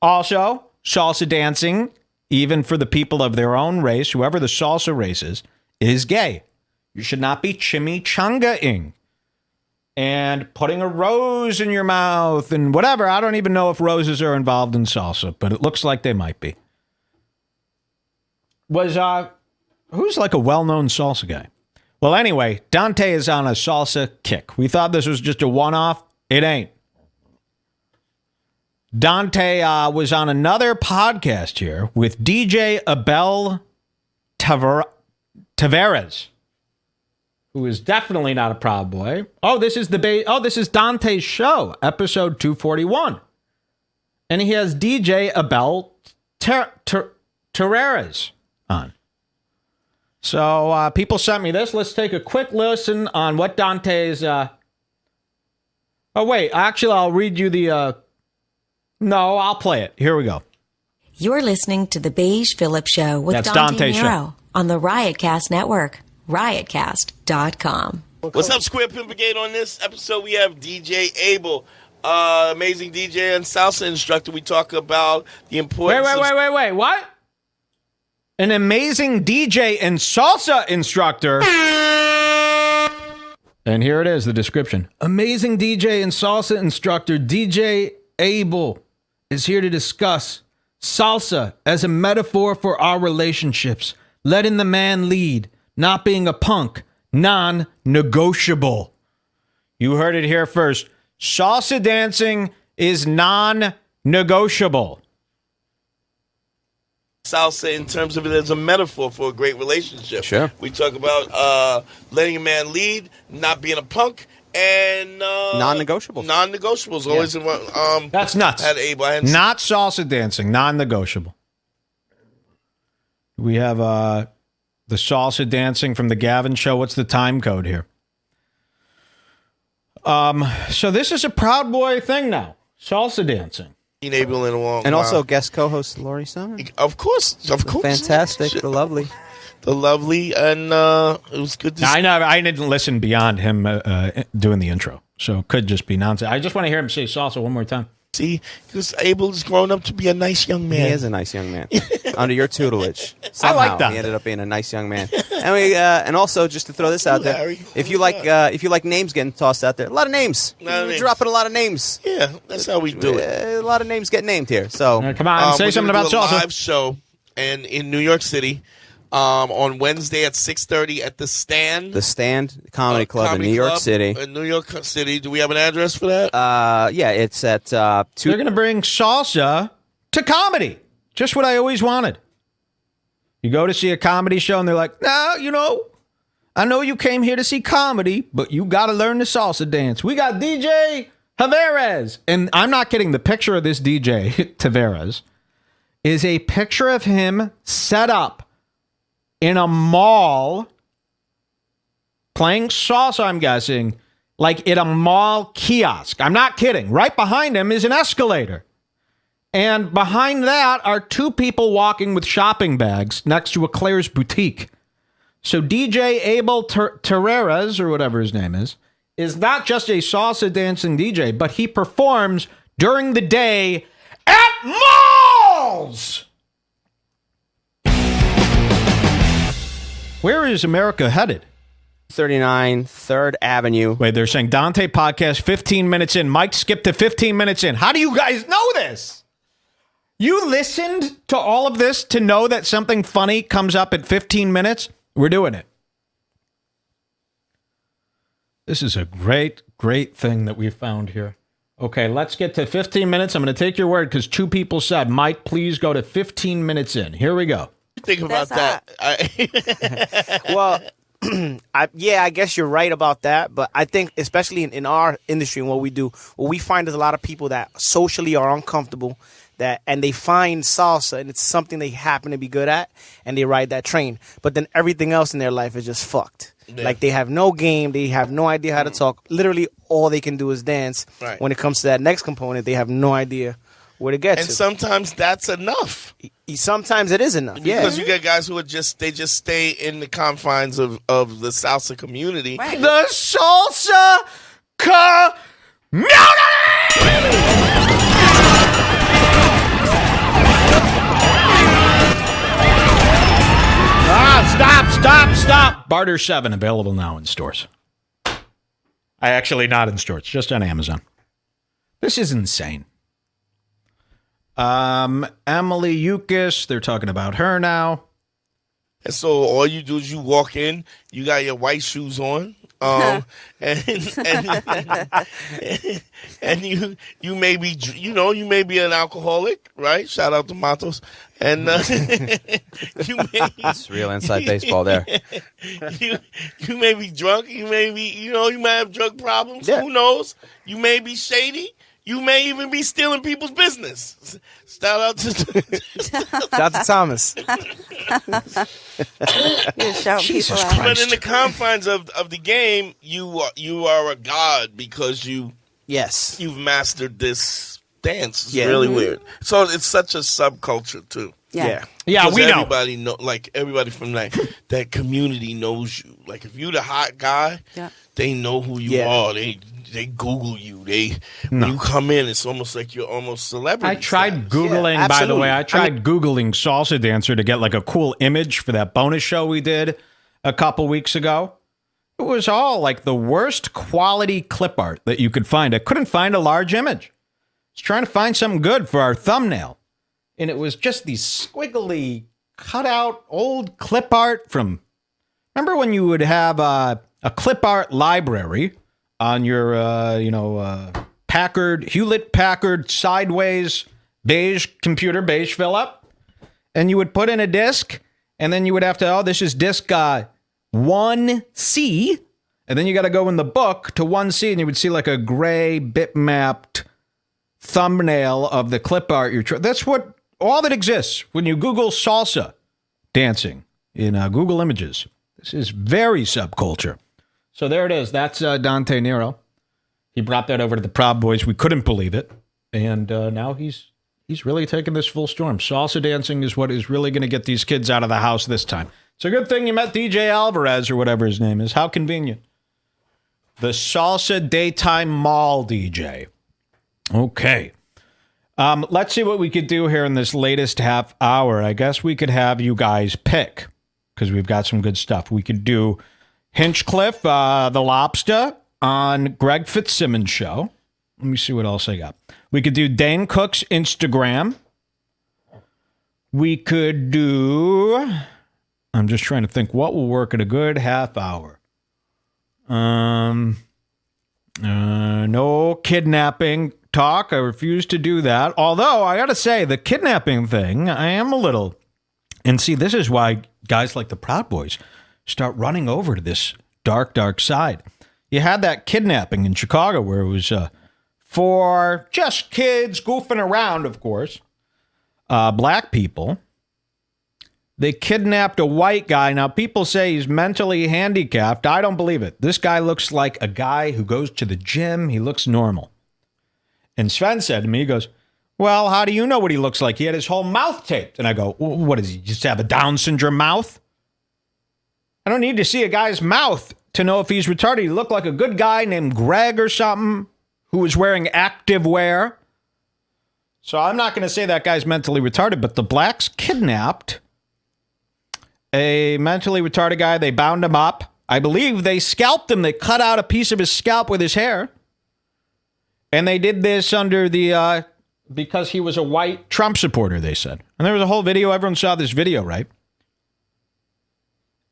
Also, salsa dancing, even for the people of their own race, whoever the salsa race is gay. You should not be chimichanga-ing and putting a rose in your mouth and whatever. I don't even know if roses are involved in salsa, but it looks like they might be. Was Who's like a well-known salsa guy? Well, anyway, Dante is on a salsa kick. We thought this was just a one-off. It ain't. Dante was on another podcast here with DJ Abel Tavares, who is definitely not a Proud Boy. Oh, this is this is Dante's show, episode 241. And he has DJ Abel Tavares on. So people sent me this. Let's take a quick listen on what Dante's... Oh, wait. Actually, I'll read you the... No, I'll play it. Here we go. You're listening to The Beige Phillips Show with That's Dante Dante's Nero on the Riotcast Network, riotcast.com. What's up, Square Pimplegate? On this episode, we have DJ Abel, amazing DJ and salsa instructor. We talk about the importance Wait. What? An amazing DJ and salsa instructor. And here it is, the description. Amazing DJ and salsa instructor DJ Abel is here to discuss salsa as a metaphor for our relationships, letting the man lead, not being a punk, non-negotiable. You heard it here first. Salsa dancing is non-negotiable. salsa in terms of it as a metaphor for a great relationship. Sure. We talk about letting a man lead, not being a punk, and non-negotiables. Non-negotiables. Always That's nuts. Had Abel. Not salsa dancing, non-negotiable. We have the salsa dancing from the Gavin show. What's the time code here? So this is a Proud Boy thing now. Salsa dancing. Abel in a long And while. also guest co-host Laurie Summon. Of course. Fantastic. The lovely. And it was good to see. I didn't listen beyond him doing the intro, so it could just be nonsense. I just want to hear him say salsa one more time. See, because Abel is grown up to be a nice young man. He is a nice young man. Under your tutelage. Somehow, I like that. He ended up being a nice young man. And also, just to throw this out there, Larry. if you like names getting tossed out there, a lot of names. We're dropping a lot of names. Yeah, that's how we do it. A lot of names get named here. So Come on, say we're something gonna about do a salsa. live show in New York City on Wednesday at 6:30 at the Stand. the Stand Comedy Club in New York City. In New York City. Do we have an address for that? Yeah, it's at They're going to bring salsa to comedy. Just what I always wanted. You go to see a comedy show and they're like, no, I know you came here to see comedy, but you got to learn the salsa dance. We got DJ Tavares. And I'm not kidding. The picture of this DJ Tavares is a picture of him set up in a mall playing salsa, I'm guessing, like in a mall kiosk. I'm not kidding. Right behind him is an escalator. And behind that are two people walking with shopping bags next to a Claire's boutique. So DJ Abel Terreras, or whatever his name is not just a salsa dancing DJ, but he performs during the day at malls! Where is America headed? 39 3rd Avenue. Wait, they're saying Dante podcast 15 minutes in. Mike skipped to 15 minutes in. How do you guys know this? You listened to all of this to know that something funny comes up at 15 minutes? We're doing it. This is a great, great thing that we found here. Okay, let's get to 15 minutes. I'm going to take your word because two people said, Mike, please go to 15 minutes in. Here we go. Think about that. Well, I guess you're right about that. But I think, especially in our industry and what we do, what we find is a lot of people that socially are uncomfortable and they find salsa and it's something they happen to be good at and they ride that train. But then everything else in their life is just fucked. Yeah. Like they have no game. They have no idea how to talk. Literally all they can do is dance. Right. When it comes to that next component, they have no idea where to get And to. sometimes that's enough. Sometimes it is enough. Because Yeah. you get guys who are just stay in the confines of the salsa community. The salsa community! Stop. Barter 7 available now in stores. Not in stores, just on Amazon. This is insane. Emily Yukis, they're talking about her now. And so all you do is you walk in, you got your white shoes on, and you may be, you may be an alcoholic, right? Shout out to Matos. And you may, That's real inside baseball there. you may be drunk, you may be, you might have drug problems. Yeah. Who knows? You may be shady. You may even be stealing people's business. Shout out to Shout out to Thomas. You're shouting Jesus people out. But in the confines of the game, you are a god because Yes. you've mastered this dance. It's Yeah. really weird. So it's such a subculture too. Yeah. Yeah, Because we know. everybody everybody from that community knows you. Like if you're the hot guy, Yeah. they know who you Yeah. are. They Google you. When you come in, it's almost like you're almost celebrity. I tried status. Googling, Yeah, by the way, absolutely. I tried Googling salsa dancer to get like a cool image for that bonus show we did a couple weeks ago. It was all like the worst quality clip art that you could find. I couldn't find a large image. I was trying to find something good for our thumbnail. And it was just these squiggly, cut out old clip art from. Remember when you would have a clip art library on your, Hewlett Packard sideways beige computer, beige fill up, and you would put in a disk, and then you would have to, this is disk 1C, and then you got to go in the book to 1C, and you would see like a gray bitmapped thumbnail of the clip art that's what all that exists when you Google salsa dancing in Google Images. This is very subculture. So there it is. That's Dante Nero. He brought that over to the Proud Boys. We couldn't believe it, and now he's really taking this full storm. Salsa dancing is what is really going to get these kids out of the house this time. It's a good thing you met DJ Alvarez or whatever his name is. How convenient. The Salsa Daytime Mall DJ. Okay. Let's see what we could do here in this latest half hour. I guess we could have you guys pick because we've got some good stuff. We could do Hinchcliffe, the Lobster on Greg Fitzsimmons' show. Let me see what else I got. We could do Dane Cook's Instagram. We could do... I'm just trying to think what will work in a good half hour. No kidnapping talk. I refuse to do that. Although, I got to say, the kidnapping thing, I am a little... And see, this is why guys like the Proud Boys start running over to this dark, dark side. You had that kidnapping in Chicago where it was for just kids goofing around, of course. Black people. They kidnapped a white guy. Now, people say he's mentally handicapped. I don't believe it. This guy looks like a guy who goes to the gym. He looks normal. And Sven said to me, he goes, well, how do you know what he looks like? He had his whole mouth taped. And I go, what does he just have a Down syndrome mouth? I don't need to see a guy's mouth to know if he's retarded. He looked like a good guy named Greg or something who was wearing active wear. So I'm not going to say that guy's mentally retarded, but the blacks kidnapped a mentally retarded guy. They bound him up. I believe they scalped him. They cut out a piece of his scalp with his hair. And they did this under the, because he was a white Trump supporter, they said. And there was a whole video. Everyone saw this video, right?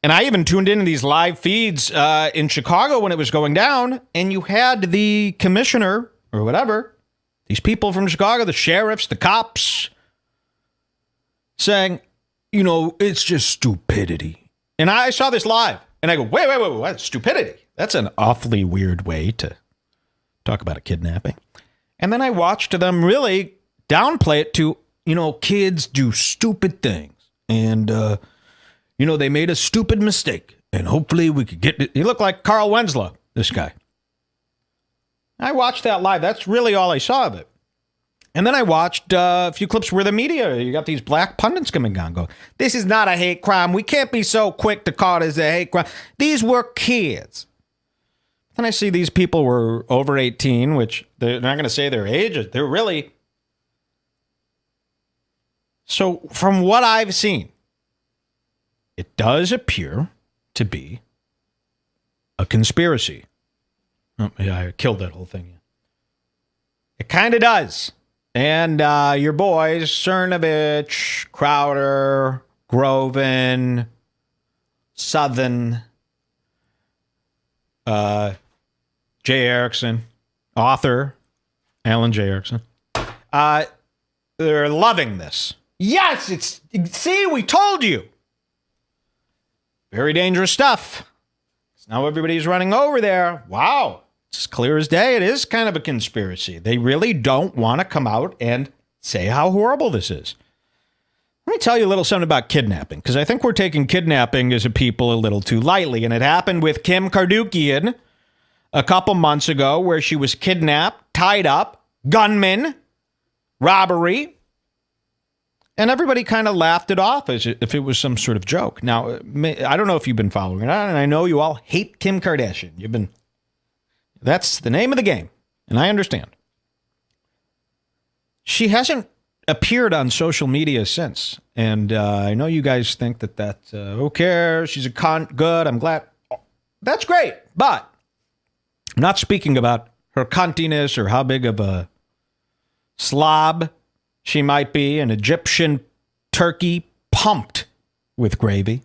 And I even tuned into these live feeds in Chicago when it was going down. And you had the commissioner or whatever, these people from Chicago, the sheriffs, the cops, saying, you know, it's just stupidity. And I saw this live. And I go, wait, what? Stupidity? That's an awfully weird way to talk about a kidnapping. And then I watched them really downplay it to, you know, kids do stupid things. And, you know, they made a stupid mistake. And hopefully we could get it. He looked like Carl Wenslow, this guy. I watched that live. That's really all I saw of it. And then I watched a few clips where the media, you got these black pundits coming on, go, this is not a hate crime. We can't be so quick to call it as a hate crime. These were kids. Then I see these people were over 18, which they're not going to say their age. They're really. So from what I've seen, it does appear to be a conspiracy. Oh, yeah, I killed that whole thing. It kind of does. And your boys, Cernovich, Crowder, Groven, Southern, Jay Erickson, author, Alan J. Erickson. They're loving this. Yes, see, we told you. Very dangerous stuff. Now everybody's running over there. Wow. It's as clear as day. It is kind of a conspiracy. They really don't want to come out and say how horrible this is. Let me tell you a little something about kidnapping, because I think we're taking kidnapping as a people a little too lightly. And it happened with Kim Kardashian a couple months ago, where she was kidnapped, tied up, gunman, robbery. And everybody kind of laughed it off as if it was some sort of joke. Now, I don't know if you've been following it, and I know you all hate Kim Kardashian. That's the name of the game, and I understand. She hasn't appeared on social media since, and I know you guys think that who cares? She's a cunt. Good, I'm glad. That's great, but I'm not speaking about her cuntiness or how big of a slob she might be, an Egyptian turkey pumped with gravy.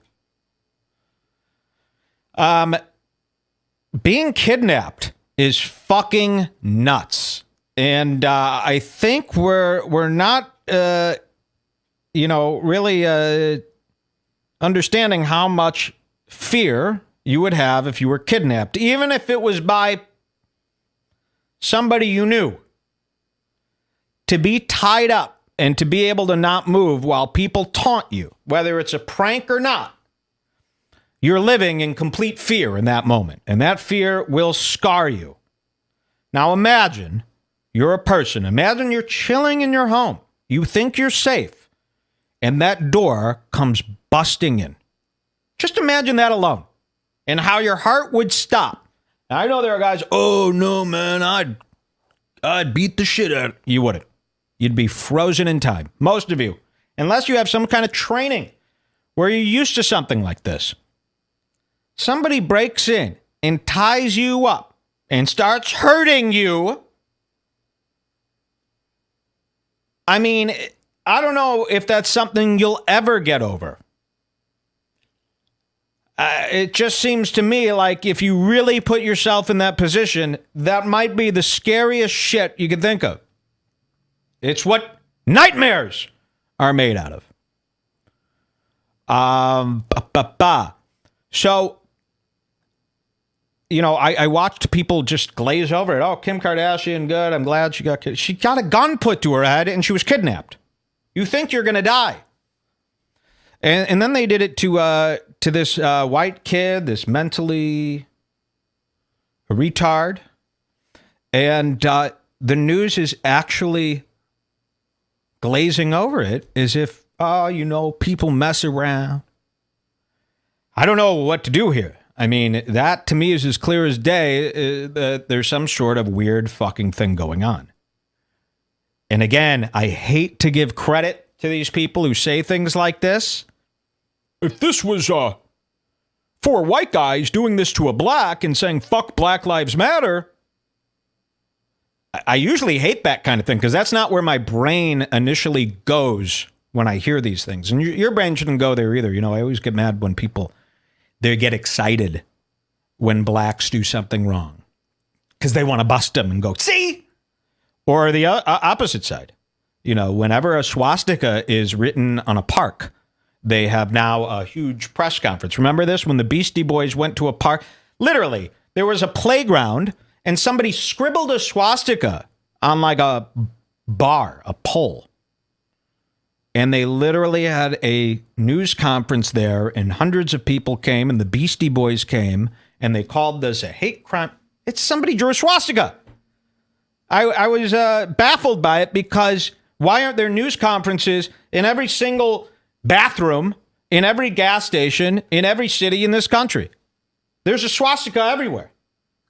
Being kidnapped is fucking nuts. And I think we're not, really understanding how much fear you would have if you were kidnapped, even if it was by somebody you knew. To be tied up and to be able to not move while people taunt you, whether it's a prank or not, you're living in complete fear in that moment. And that fear will scar you. Now imagine you're a person. Imagine you're chilling in your home. You think you're safe. And that door comes busting in. Just imagine that alone. And how your heart would stop. Now, I know there are guys, oh no, man, I'd beat the shit out of you. You wouldn't. You'd be frozen in time. Most of you. Unless you have some kind of training where you're used to something like this. Somebody breaks in and ties you up and starts hurting you. I mean, I don't know if that's something you'll ever get over. It just seems to me like if you really put yourself in that position, that might be the scariest shit you can think of. It's what nightmares are made out of. So, I watched people just glaze over it. Oh, Kim Kardashian, good. I'm glad she got a gun put to her head and she was kidnapped. You think you're going to die. And then they did it to this white kid, this mentally a retard. And the news is actually glazing over it as if, people mess around. I don't know what to do here. I mean, that to me is as clear as day that there's some sort of weird fucking thing going on. And again, I hate to give credit to these people who say things like this. If this was four white guys doing this to a black and saying, fuck Black Lives Matter, I usually hate that kind of thing because that's not where my brain initially goes when I hear these things. And your brain shouldn't go there either. I always get mad when they get excited when blacks do something wrong because they want to bust them and go, see? Or the opposite side. Whenever a swastika is written on a park, they have now a huge press conference. Remember this? When the Beastie Boys went to a park, literally, there was a playground and somebody scribbled a swastika on like a bar, a pole. And they literally had a news conference there and hundreds of people came and the Beastie Boys came and they called this a hate crime. It's somebody drew a swastika. I was baffled by it because why aren't there news conferences in every single bathroom, in every gas station, in every city in this country? There's a swastika everywhere.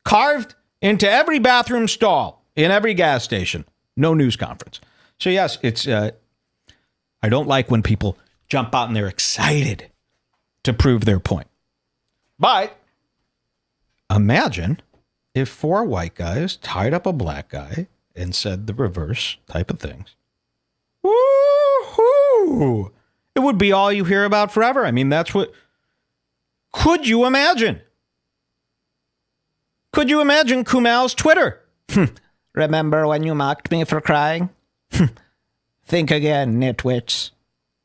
Carved into every bathroom stall, in every gas station. No news conference. So yes, it's... I don't like when people jump out and they're excited to prove their point. But imagine if four white guys tied up a black guy and said the reverse type of things. Woo-hoo! It would be all you hear about forever. I mean, that's what Could you imagine? Could you imagine Kumail's Twitter? Remember when you mocked me for crying? Think again, nitwits.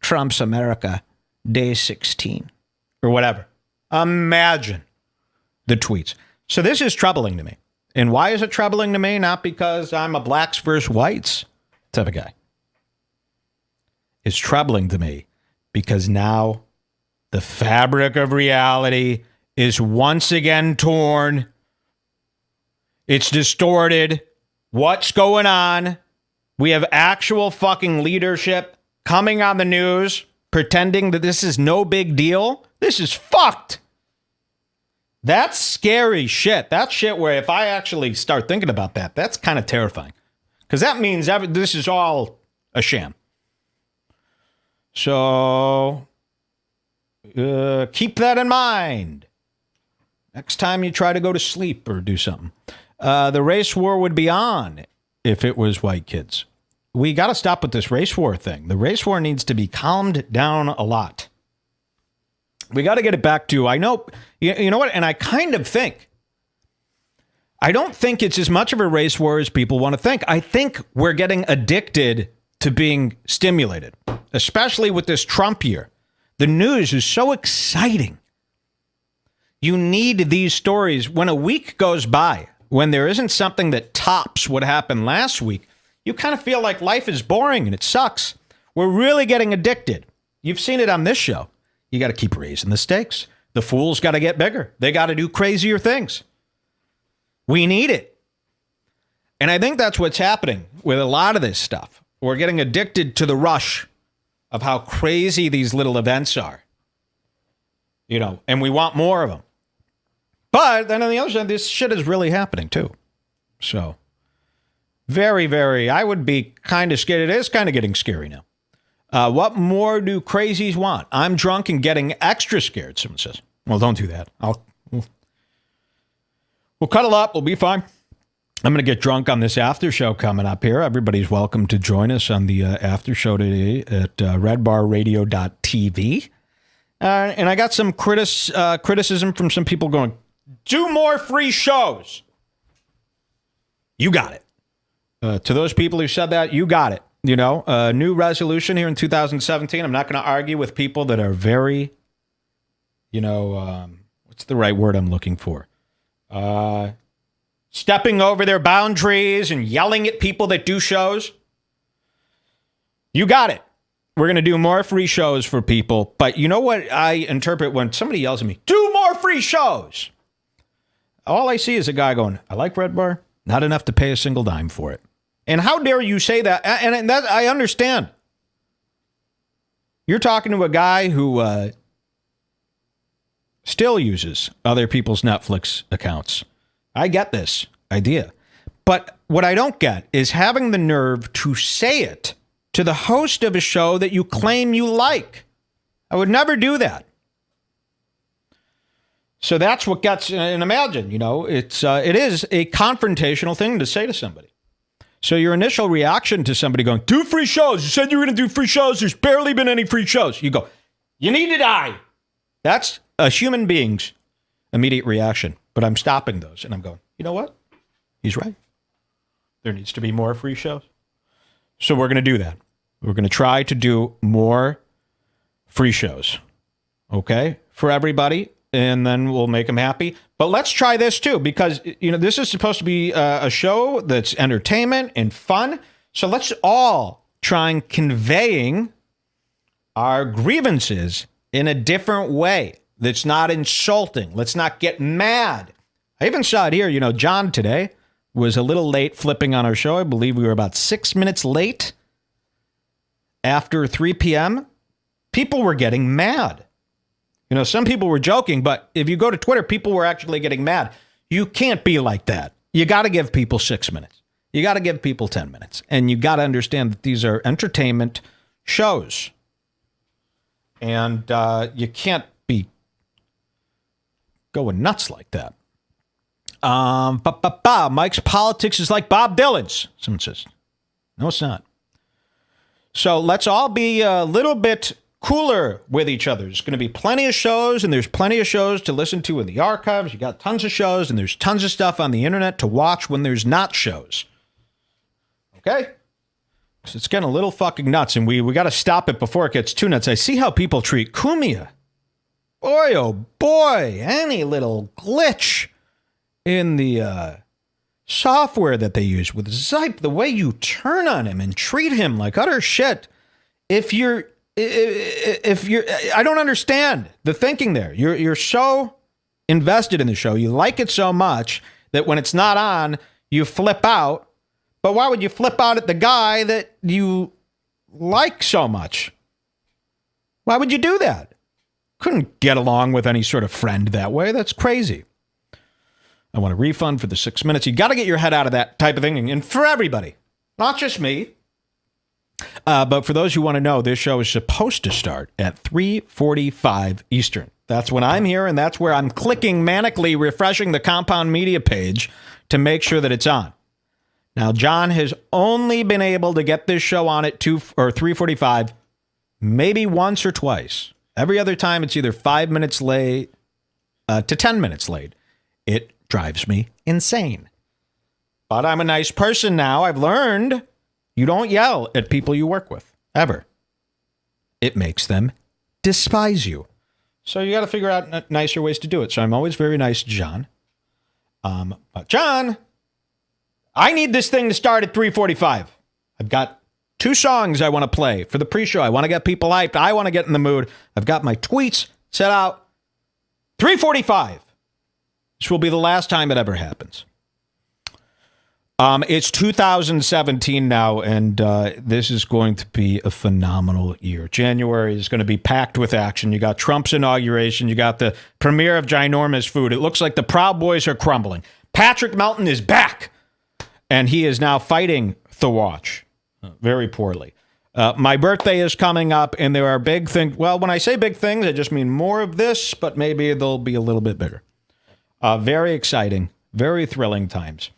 Trump's America, day 16. Or whatever. Imagine the tweets. So this is troubling to me. And why is it troubling to me? Not because I'm a blacks versus whites type of guy. It's troubling to me because now the fabric of reality is once again torn. It's distorted. What's going on? We have actual fucking leadership coming on the news, pretending that this is no big deal. This is fucked. That's scary shit. That's shit where if I actually start thinking about that, that's kind of terrifying. Because that means this is all a sham. So keep that in mind. Next time you try to go to sleep or do something. The race war would be on if it was white kids. We got to stop with this race war thing. The race war needs to be calmed down a lot. We got to get it back to, I know, you know what? And I kind of think, I don't think it's as much of a race war as people want to think. I think we're getting addicted to being stimulated, especially with this Trump year. The news is so exciting. You need these stories. When a week goes by, when there isn't something that tops what happened last week, you kind of feel like life is boring and it sucks. We're really getting addicted. You've seen it on this show. You got to keep raising the stakes. The fools got to get bigger. They got to do crazier things. We need it. And I think that's what's happening with a lot of this stuff. We're getting addicted to the rush of how crazy these little events are. You know, and we want more of them. But then on the other side, this shit is really happening too. So, very, very, I would be kind of scared. It is kind of getting scary now. What more do crazies want? I'm drunk and getting extra scared, someone says. Well, don't do that. We'll cuddle up. We'll be fine. I'm going to get drunk on this after show coming up here. Everybody's welcome to join us on the after show today at redbarradio.tv. And I got some criticism from some people going, do more free shows. You got it. To those people who said that, you got it. You know, a new resolution here in 2017. I'm not going to argue with people that are very, you know, what's the right word I'm looking for? Stepping over their boundaries and yelling at people that do shows. You got it. We're going to do more free shows for people. But you know what I interpret when somebody yells at me, do more free shows. All I see is a guy going, I like Red Bar, not enough to pay a single dime for it. And how dare you say that? And that I understand. You're talking to a guy who still uses other people's Netflix accounts. I get this idea. But what I don't get is having the nerve to say it to the host of a show that you claim you like. I would never do that. So that's what gets, and imagine, you know, it is a confrontational thing to say to somebody. So your initial reaction to somebody going, do free shows. You said you were going to do free shows. There's barely been any free shows. You go, you need to die. That's a human being's immediate reaction. But I'm stopping those. And I'm going, you know what? He's right. There needs to be more free shows. So we're going to do that. We're going to try to do more free shows. Okay? For everybody. And then we'll make them happy. But let's try this too, because, you know, this is supposed to be a show that's entertainment and fun. So let's all try and conveying our grievances in a different way that's not insulting. Let's not get mad. I even saw it here. You know, John today was a little late flipping on our show. I believe we were about 6 minutes late after 3 p.m. People were getting mad. You know, some people were joking, but if you go to Twitter, people were actually getting mad. You can't be like that. You got to give people 6 minutes. You got to give people 10 minutes. And you got to understand that these are entertainment shows. And you can't be going nuts like that. Mike's politics is like Bob Dylan's, someone says. No, it's not. So let's all be a little bit cooler with each other. There's going to be plenty of shows, and there's plenty of shows to listen to in the archives. You got tons of shows, and there's tons of stuff on the internet to watch when there's not shows. Okay? So it's getting a little fucking nuts, and we got to stop it before it gets too nuts. I see how people treat Cumia. Boy, oh boy, any little glitch in the software that they use with Zype, the way you turn on him and treat him like utter shit. If you're, I don't understand the thinking there. You're so invested in the show, you like it so much that when it's not on, you flip out. But why would you flip out at the guy that you like so much? Why would you do that? Couldn't get along with any sort of friend that way. That's crazy. I want a refund for the 6 minutes. You got to get your head out of that type of thing. And for everybody, not just me. But for those who want to know, this show is supposed to start at 3:45 Eastern. That's when I'm here, and that's where I'm clicking manically, refreshing the Compound Media page to make sure that it's on. Now, John has only been able to get this show on at 3:45, maybe once or twice. Every other time, it's either 5 minutes late to 10 minutes late. It drives me insane. But I'm a nice person now. I've learned you don't yell at people you work with, ever. It makes them despise you. So you got to figure out nicer ways to do it. So I'm always very nice to John. But John, I need this thing to start at 3:45. I've got 2 songs I want to play for the pre-show. I want to get people hyped. I want to get in the mood. I've got my tweets set out. 3:45. This will be the last time it ever happens. It's 2017 now, and this is going to be a phenomenal year. January is going to be packed with action. You got Trump's inauguration. You got the premiere of Ginormous Food. It looks like the Proud Boys are crumbling. Patrick Melton is back, and he is now fighting the watch very poorly. My birthday is coming up, and there are big things. Well, when I say big things, I just mean more of this, but maybe they'll be a little bit bigger. Very exciting, very thrilling times.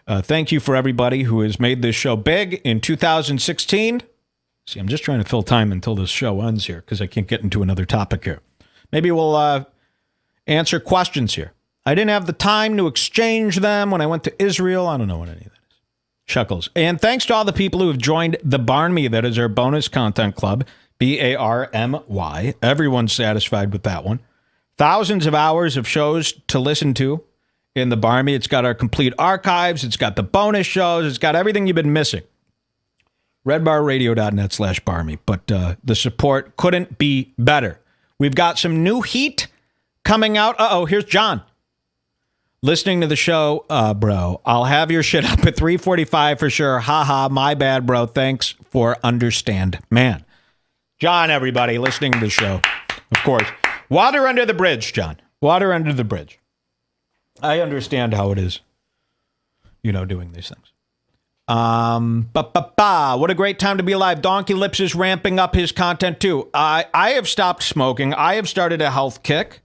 Thank you for everybody who has made this show big in 2016. See, I'm just trying to fill time until this show ends here because I can't get into another topic here. Maybe we'll answer questions here. I didn't have the time to exchange them when I went to Israel. I don't know what any of that is. Chuckles. And thanks to all the people who have joined the Barmy. That is our bonus content club. BARMY. Everyone's satisfied with that one. Thousands of hours of shows to listen to in the Barmy. It's got our complete archives. It's got the bonus shows. It's got everything you've been missing. Redbarradio.net/Barmy. But the support couldn't be better. We've got some new heat coming out. Here's John. Listening to the show, bro. I'll have your shit up at 3:45 for sure. Haha, my bad, bro. Thanks for understand, man. John, everybody, listening to the show. Of course. Water under the bridge, John. Water under the bridge. I understand how it is, doing these things. What a great time to be alive. Donkey Lips is ramping up his content too. I have stopped smoking. I have started a health kick.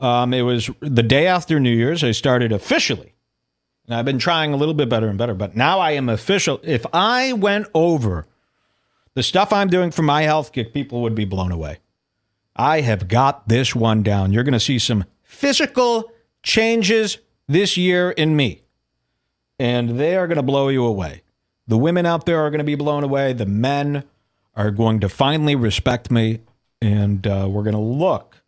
It was the day after New Year's. I started officially. And I've been trying a little bit better and better, but now I am official. If I went over the stuff I'm doing for my health kick, people would be blown away. I have got this one down. You're going to see some physical changes this year in me, and they are going to blow you away. The women out there are going to be blown away. The men are going to finally respect me, and we're going to look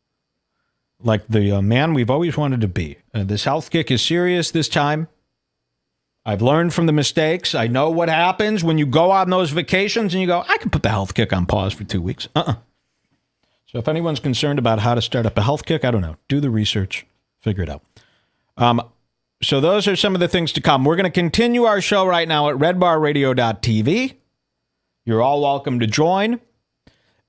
like the man we've always wanted to be. This health kick is serious this time. I've learned from the mistakes. I know what happens when you go on those vacations and you go, I can put the health kick on pause for 2 weeks. So if anyone's concerned about how to start up a health kick, I don't know. Do the research. Figure it out. So those are some of the things to come. We're going to continue our show right now at redbarradio.tv. You're all welcome to join.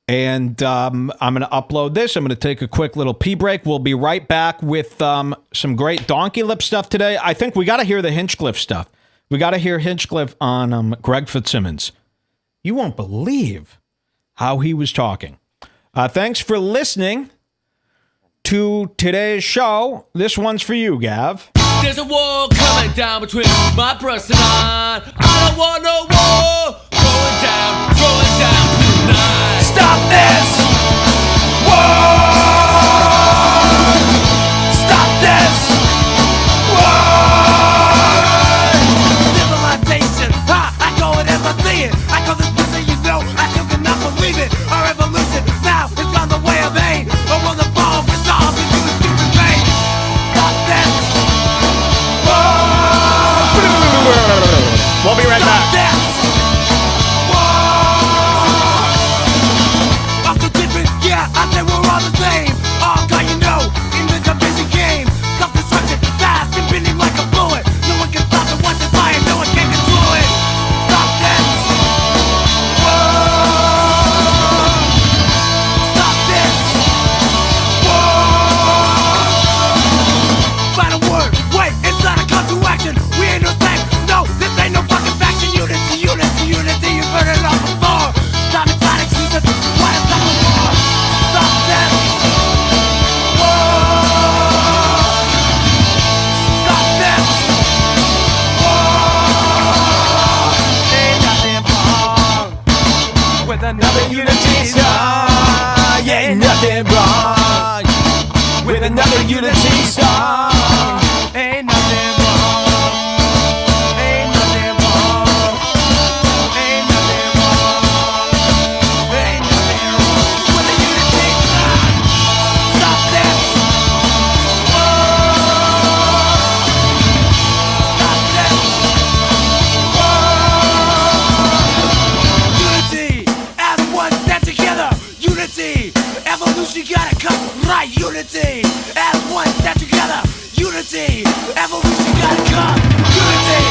And I'm going to upload this. I'm going to take a quick little pee break. We'll be right back with some great Donkey Lip stuff today. I think we got to hear the Hinchcliffe stuff. We got to hear Hinchcliffe on Greg Fitzsimmons. You won't believe how he was talking. Thanks for listening to today's show. This one's for you, Gav. There's a war coming down between my breast and I don't want no war going down tonight. Stop this war! Stop this war! Civilization, I go it as I see it. I call this pussy, you know, I still cannot believe it. Our evolution now is on the way of aid. Or will the fall resolve into a stupid pain? Stop this war! We'll be right Stop back. this war! Also different, yeah, I say we're all the same. All God you know, in the division game. Self-destruction, fast and bending like a bullet. No one can stop it once it's fire, no one can control it. Stop this war! Stop this war! Final word, wait, it's not a call to action. We ain't no same, no, this ain't no fucking faction. Unity, unity, unity, you've heard it all before. Time and tide excuses, why is that the war? Stop this war! Stop this war! Ain't nothing wrong with another unity song. Ain't nothing wrong with another unity song. Ain't nothing wrong. Ain't nothing wrong. Ain't nothing wrong. Ain't nothing wrong with a unity song. Stop this war. Stop this war. Unity as one, stand together. Unity, evolution gotta come right. Unity as one, stand together. Unity, evolution gotta come. Unity